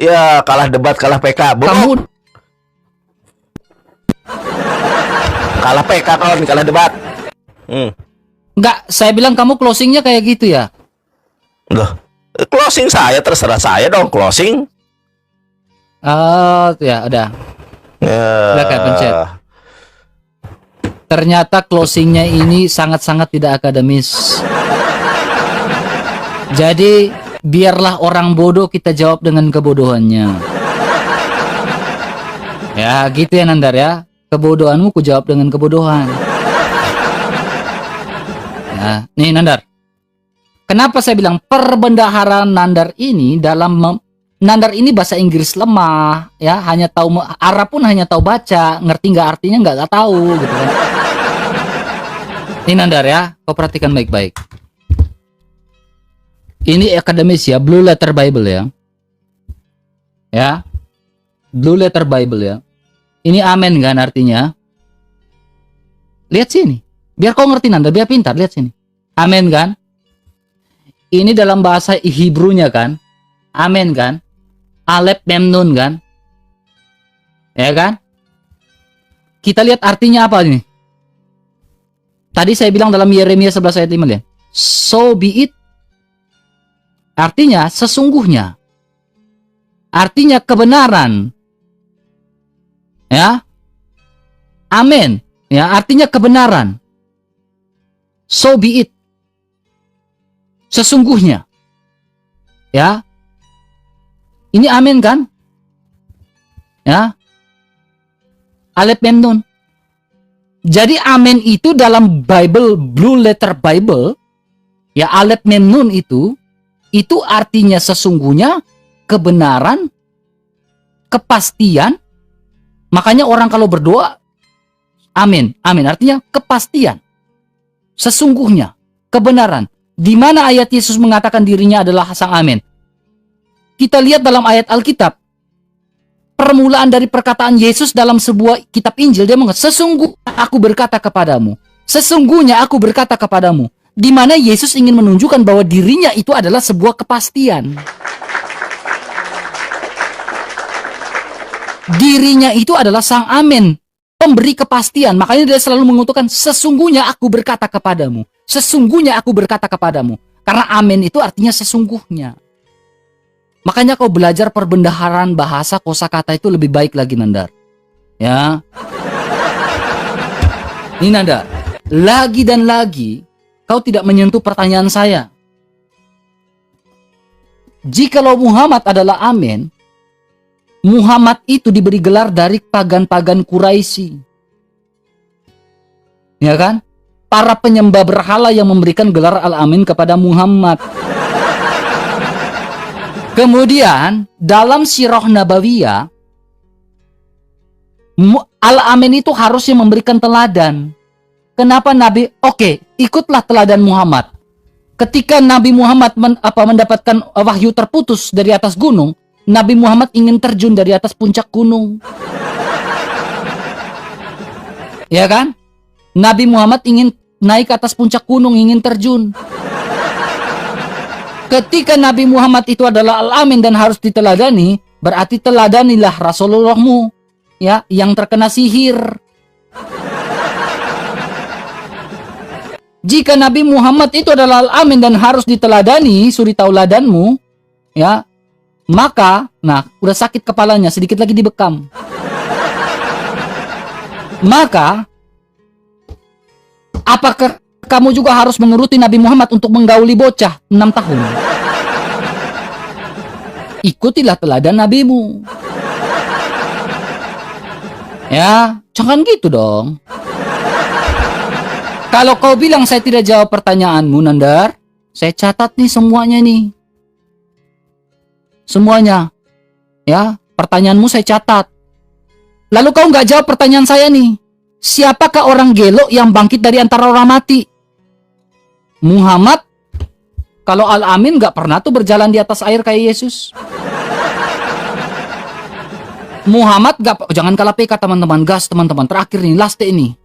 Ya, kalah debat, kalah PK. Bobok. Kamu Kalah PK, kon. Kalah debat. enggak, saya bilang kamu closingnya kayak gitu ya. Loh, closing saya, terserah saya dong, closing. Oh, ya udah. Silakan pencet. Ternyata closingnya ini sangat-sangat tidak akademis. Jadi biarlah orang bodoh kita jawab dengan kebodohannya. Ya gitu ya Nandar ya. Kebodohanmu ku jawab dengan kebodohan. Ya, nih Nandar. Kenapa saya bilang perbendaharaan Nandar ini Nandar ini bahasa Inggris lemah, ya, hanya tahu Arab pun hanya tahu baca, ngerti nggak artinya nggak tahu, gitu kan. Ini Nandar ya, kau perhatikan baik-baik. Ini akademis ya, Blue Letter Bible ya, ya, Blue Letter Bible ya. Ini amen kan artinya? Lihat sini, biar kau ngerti Nandar, biar pintar, lihat sini, amen kan? Ini dalam bahasa Hebrew-nya kan, amen kan? Alef Mem Nun kan? Ya kan? Kita lihat artinya apa ini? Tadi saya bilang dalam Yeremia 11 ayat 5 lihat. So be it. Artinya sesungguhnya. Artinya kebenaran. Ya. Amin. Ya, artinya kebenaran. So be it. Sesungguhnya. Ya. Ini amin kan? Ya. Alef Mem Nun. Jadi amin itu dalam Bible, Blue Letter Bible, ya, Alef Mem Nun itu artinya sesungguhnya, kebenaran, kepastian. Makanya orang kalau berdoa amin, amin artinya kepastian. Sesungguhnya, kebenaran. Di mana ayat Yesus mengatakan dirinya adalah sang amin? Kita lihat dalam ayat Alkitab, permulaan dari perkataan Yesus dalam sebuah kitab Injil, dia mengatakan, sesungguhnya aku berkata kepadamu, sesungguhnya aku berkata kepadamu, di mana Yesus ingin menunjukkan bahwa dirinya itu adalah sebuah kepastian. Dirinya itu adalah sang amin, pemberi kepastian. Makanya dia selalu mengutukkan, sesungguhnya aku berkata kepadamu, sesungguhnya aku berkata kepadamu. Karena amin itu artinya sesungguhnya. Makanya kau belajar perbendaharaan bahasa kosakata itu lebih baik lagi Nandar. Ya. Ini Nandar, lagi dan lagi kau tidak menyentuh pertanyaan saya. Jikalau Muhammad adalah amin, Muhammad itu diberi gelar dari pagan-pagan Quraisy. Ya kan? Para penyembah berhala yang memberikan gelar Al-Amin kepada Muhammad. Kemudian dalam Sirah Nabawiyah, Al-Amin itu harusnya memberikan teladan. Kenapa Nabi? Oke, ikutlah teladan Muhammad. Ketika Nabi Muhammad mendapatkan wahyu terputus dari atas gunung, Nabi Muhammad ingin terjun dari atas puncak gunung. Ya kan? Nabi Muhammad ingin naik ke atas puncak gunung, ingin terjun. Ketika Nabi Muhammad itu adalah al-amin dan harus diteladani, berarti teladanilah Rasulullahmu, ya, yang terkena sihir. Jika Nabi Muhammad itu adalah al-amin dan harus diteladani, suri tauladanmu, ya, maka, nah, udah sakit kepalanya, sedikit lagi dibekam. Maka, apakah kamu juga harus menuruti Nabi Muhammad untuk menggauli bocah 6 tahun? Ikutilah teladan nabimu. Ya, jangan gitu dong. Kalau kau bilang saya tidak jawab pertanyaanmu, Nandar, saya catat nih semuanya nih. Semuanya. Ya, pertanyaanmu saya catat. Lalu kau nggak jawab pertanyaan saya nih. Siapakah orang gelo yang bangkit dari antara orang mati? Muhammad, kalau Al-Amin nggak pernah tuh berjalan di atas air kayak Yesus. Muhammad nggak, jangan kalah PK teman-teman, gas teman-teman, terakhir nih, last ini.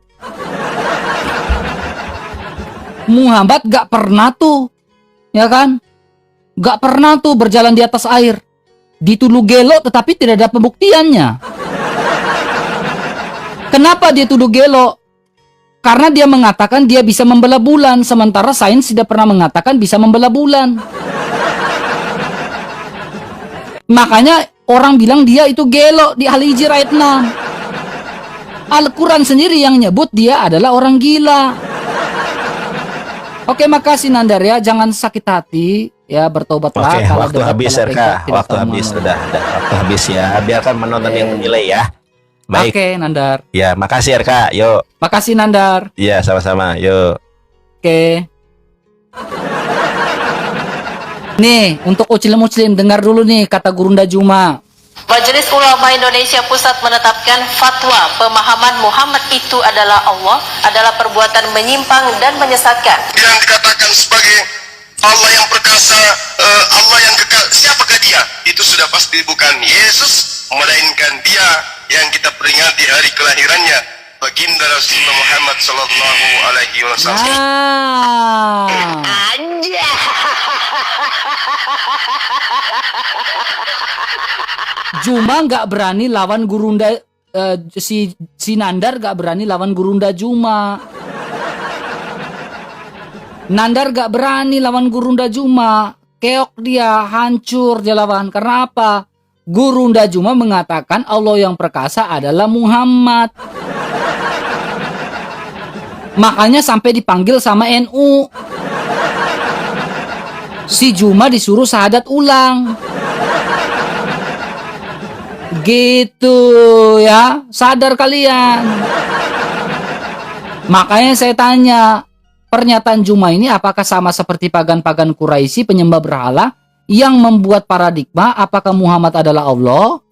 Muhammad gak pernah tuh, ya kan? Gak pernah tuh berjalan di atas air. Dituduh gelo tetapi tidak ada pembuktiannya. Kenapa dia tuduh gelo? Karena dia mengatakan dia bisa membelah bulan, sementara sains tidak pernah mengatakan bisa membelah bulan. Makanya orang bilang dia itu gelo di Al-Hijr ayat 6. Al-Quran sendiri yang nyebut dia adalah orang gila. Oke, makasih Nandar ya, jangan sakit hati ya, bertobatlah. Oke, kalau waktu debat habis kalau RK, PK tidak waktu tahu habis, malu. udah waktu habis ya. Biarkan penonton yang menilai ya. Baik. Oke, Nandar. Ya, makasih RK. Yuk. Makasih Nandar. Iya, sama-sama. Yuk. Oke. Nih, untuk Muslim dengar dulu nih kata Gurunda Juma. Majelis Ulama Indonesia Pusat menetapkan fatwa pemahaman Muhammad itu adalah Allah adalah perbuatan menyimpang dan menyesatkan. Yang dikatakan sebagai Allah yang perkasa, Allah yang kekal, siapakah dia? Itu sudah pasti bukan Yesus, melainkan dia yang kita peringati hari kelahirannya, baginda Rasulullah Muhammad sallallahu alaihi wasallam. Anjay. Juma nggak berani lawan Gurunda, si Nandar nggak berani lawan Gurunda Juma. Nandar nggak berani lawan Gurunda Juma. Keok dia, hancur dia lawan. Karena apa? Gurunda Juma mengatakan Allah yang perkasa adalah Muhammad. Makanya sampai dipanggil sama NU. Si Juma disuruh syahadat ulang. Gitu ya, sadar kalian. Makanya saya tanya, pernyataan Juma ini apakah sama seperti pagan-pagan Quraisy penyembah berhala yang membuat paradigma apakah Muhammad adalah Allah?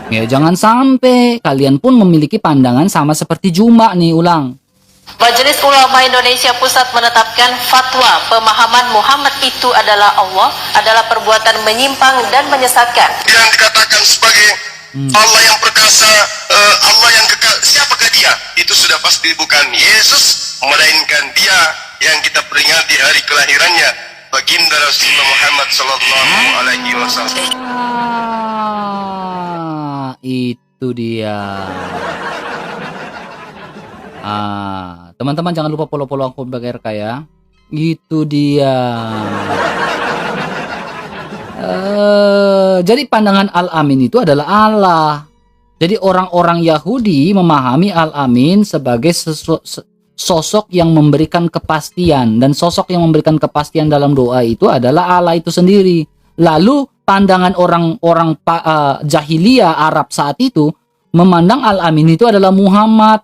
Ya jangan sampai kalian pun memiliki pandangan sama seperti Juma nih, ulang. Majelis Ulama Indonesia Pusat menetapkan fatwa pemahaman Muhammad itu adalah Allah adalah perbuatan menyimpang dan menyesatkan. Yang dikatakan sebagai Allah yang perkasa, Allah yang kekal, siapakah dia? Itu sudah pasti bukan Yesus, melainkan dia yang kita peringati hari kelahirannya, baginda Rasulullah Muhammad sallallahu alaihi wasallam. Itu dia. Teman-teman jangan lupa follow akun BGRK ya. Itu dia. Jadi pandangan Al-Amin itu adalah Allah. Jadi orang-orang Yahudi memahami Al-Amin sebagai sosok yang memberikan kepastian, dan sosok yang memberikan kepastian dalam doa itu adalah Allah itu sendiri. Lalu pandangan orang-orang jahiliyah Arab saat itu memandang Al-Amin itu adalah Muhammad.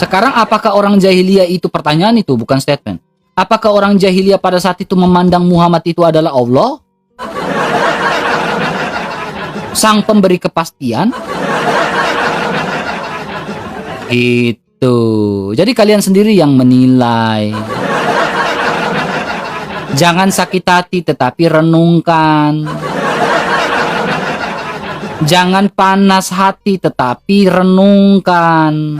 Sekarang apakah orang jahiliyah itu, pertanyaan itu bukan statement. Apakah orang jahiliyah pada saat itu memandang Muhammad itu adalah Allah? Sang pemberi kepastian? Itu Itu. Jadi kalian sendiri yang menilai. Jangan sakit hati tetapi renungkan. Jangan panas hati tetapi renungkan.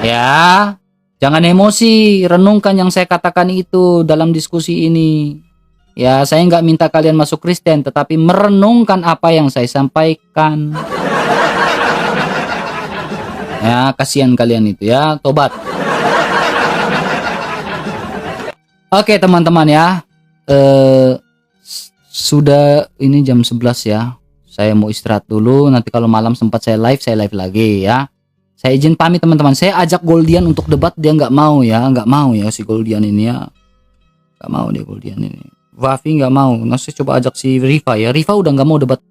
Ya, jangan emosi, renungkan yang saya katakan itu dalam diskusi ini. Ya, saya nggak minta kalian masuk Kristen, tetapi merenungkan apa yang saya sampaikan. Ya, kasihan kalian itu ya, tobat. Oke teman-teman ya, sudah ini jam 11 ya. Saya mau istirahat dulu. Nanti kalau malam sempat saya live lagi ya. Saya izin pamit teman-teman. Saya ajak Goldian untuk debat, dia nggak mau ya, si Goldian ini ya, nggak mau dia Goldian ini. Wafi nggak mau. Nah, saya coba ajak si Riva ya. Riva udah nggak mau debat.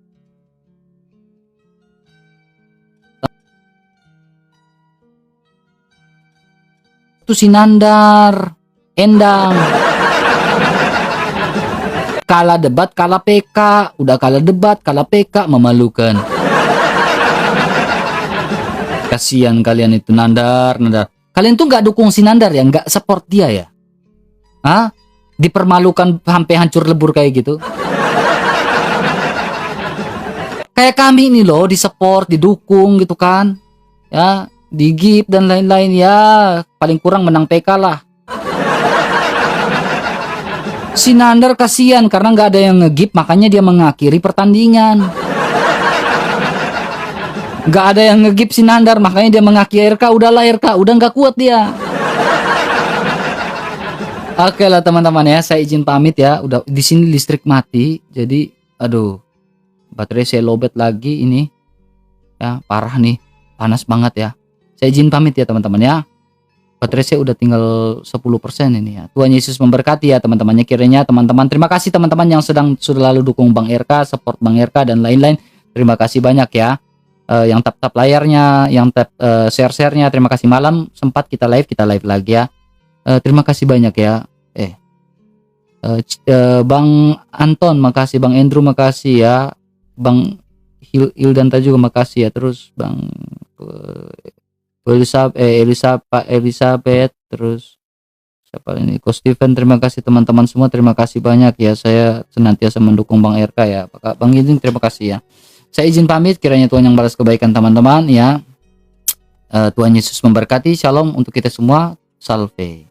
Itu si Nandar, Endang. Kalah debat, kalah PK. Udah kalah debat, kalah PK, memalukan. Kasihan kalian itu Nandar. Kalian tuh nggak dukung si Nandar ya, nggak support dia ya? Hah? Dipermalukan sampai hancur lebur kayak gitu. Kayak kami ini loh, disupport, didukung gitu kan. Ya, digip dan lain-lain ya. Paling kurang menang PK lah. Si Nandar kasihan karena nggak ada yang ngegip, makanya dia mengakhiri pertandingan. Nggak ada yang ngegip si Nandar, makanya dia mengakhiri RK. Udahlah RK, udah nggak kuat dia. Oke lah teman-teman ya, saya izin pamit ya. Udah di sini listrik mati, jadi aduh, baterai saya lowbat lagi ini. Ya parah nih, panas banget ya. Saya izin pamit ya teman-teman ya. Baterai saya udah tinggal 10% ini ya. Tuhan Yesus memberkati ya teman-temannya kiranya teman-teman. Terima kasih teman-teman yang sudah lalu dukung Bang RK, support Bang RK dan lain-lain. Terima kasih banyak ya. Yang tap layarnya, yang tap share-nya. Terima kasih, malam sempat kita live lagi ya. Terima kasih banyak ya. Bang Anton makasih, Bang Andrew makasih ya, Bang Hildanta juga makasih ya. Terus Bang Elizabeth, terus siapa ini, Ko Steven, terima kasih teman-teman semua, terima kasih banyak ya. Saya senantiasa mendukung Bang RK ya. Bang Izin terima kasih ya. Saya izin pamit, kiranya Tuhan yang balas kebaikan teman-teman ya. Tuhan Yesus memberkati. Shalom untuk kita semua. Salve.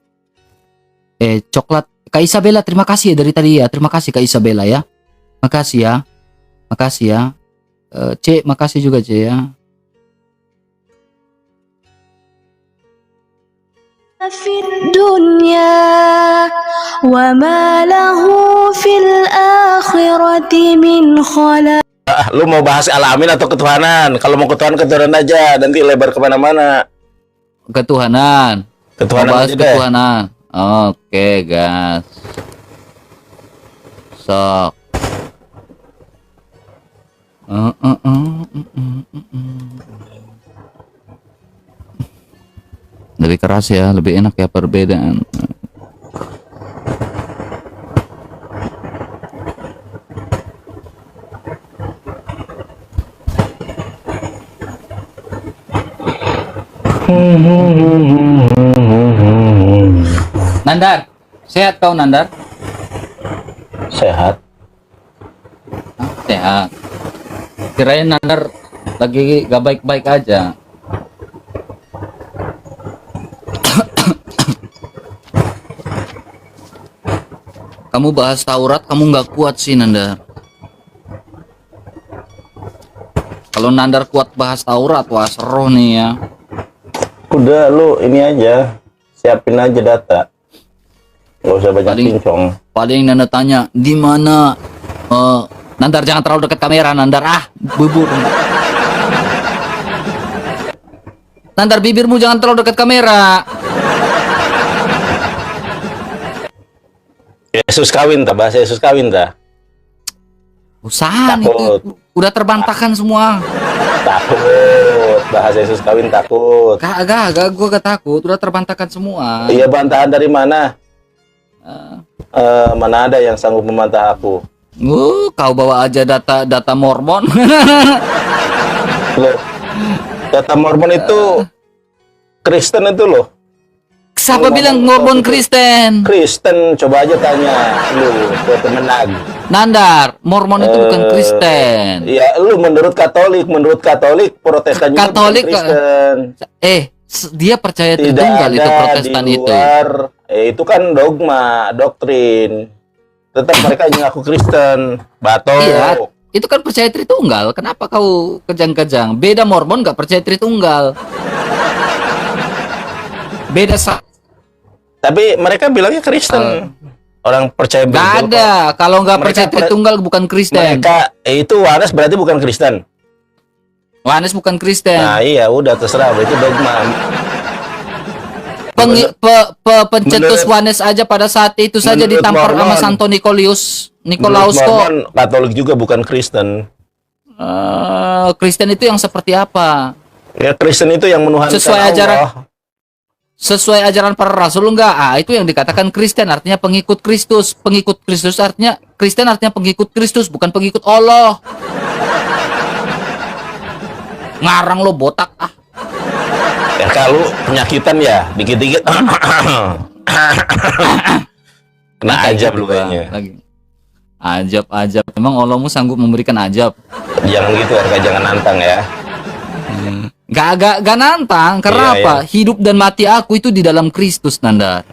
Coklat Kak Isabella, terima kasih ya dari tadi ya. Terima kasih Kak Isabella ya. Makasih ya. Makasih ya. C, makasih juga C ya. في الدنيا وما له في الآخرة من خلاق. Lu mau bahas alamin atau ketuhanan? Kalau mau ketuhanan aja, nanti lebar kemana-mana. Ketuhanan. Ketuhanan bahas aja deh. ketuhanan. Oke guys. Sok. Lebih keras ya, lebih enak ya perbedaan. Nandar, sehat kau Nandar? Sehat. Sehat. Kirain Nandar lagi gak baik-baik aja. Kamu bahas Taurat, kamu nggak kuat sih Nandar. Kalau Nandar kuat bahas Taurat, wah seru nih ya. Udah lu ini aja, siapin aja data. Gak usah banyak pincong. Paling Nandar tanya, di mana? Nandar jangan terlalu dekat kamera, Nandar bubur. Nandar bibirmu jangan terlalu dekat kamera. Yesus kawin tak, bahasa Yesus kawin tak? Usaha nih, udah terbantahkan semua. Takut, bahasa Yesus kawin takut. Kagak, gue gak takut, udah terbantahkan semua. Iya, bantahan dari mana? Mana ada yang sanggup membantah aku? Kau bawa aja data Mormon. Kata Mormon itu Kristen itu loh. Siapa bilang Mormon Kristen? Kristen, coba aja tanya lu ke Kemenag. Nandar, Mormon itu bukan Kristen. Ya, lu menurut Katolik Protestan juga Katolik, bukan Kristen. Dia percaya Tidak Tritunggal itu ada Protestan di itu. luar, itu kan dogma, doktrin. Tetap mereka mengaku Kristen. Bato. Iya, itu kan percaya Tritunggal. Kenapa kau kejang-kejang? Beda Mormon nggak percaya Tritunggal. Beda Tapi mereka bilangnya Kristen. Orang percaya Nggak Bible ada. Kalau nggak Mereka percaya Tritunggal bukan Kristen. Mereka itu Wanes berarti bukan Kristen. Yohanes bukan Kristen. Nah, iya udah terserah itu dogma. Pencetus Yohanes aja pada saat itu saja menurut ditampar sama Mormon. Santo Nikolaus Menurut kok. Mormon, Katolik juga bukan Kristen. Kristen itu yang seperti apa? Ya Kristen itu yang menuhankan Sesuai Allah. ajaran Sesuai ajaran para rasul enggak? Itu yang dikatakan Kristen, artinya pengikut Kristus. Pengikut Kristus artinya Kristen artinya pengikut Kristus, bukan pengikut Allah. Ngarang lo botak Ya kalau penyakitan ya dikit-dikit. Kena ajab lu kayaknya. Lagi. Ajab. Memang Allahmu sanggup memberikan ajab. Jangan gitu RK, jangan nantang ya. Gak nantang. Karena Iya, apa? iya. Hidup dan mati aku itu di dalam Kristus, Nanda.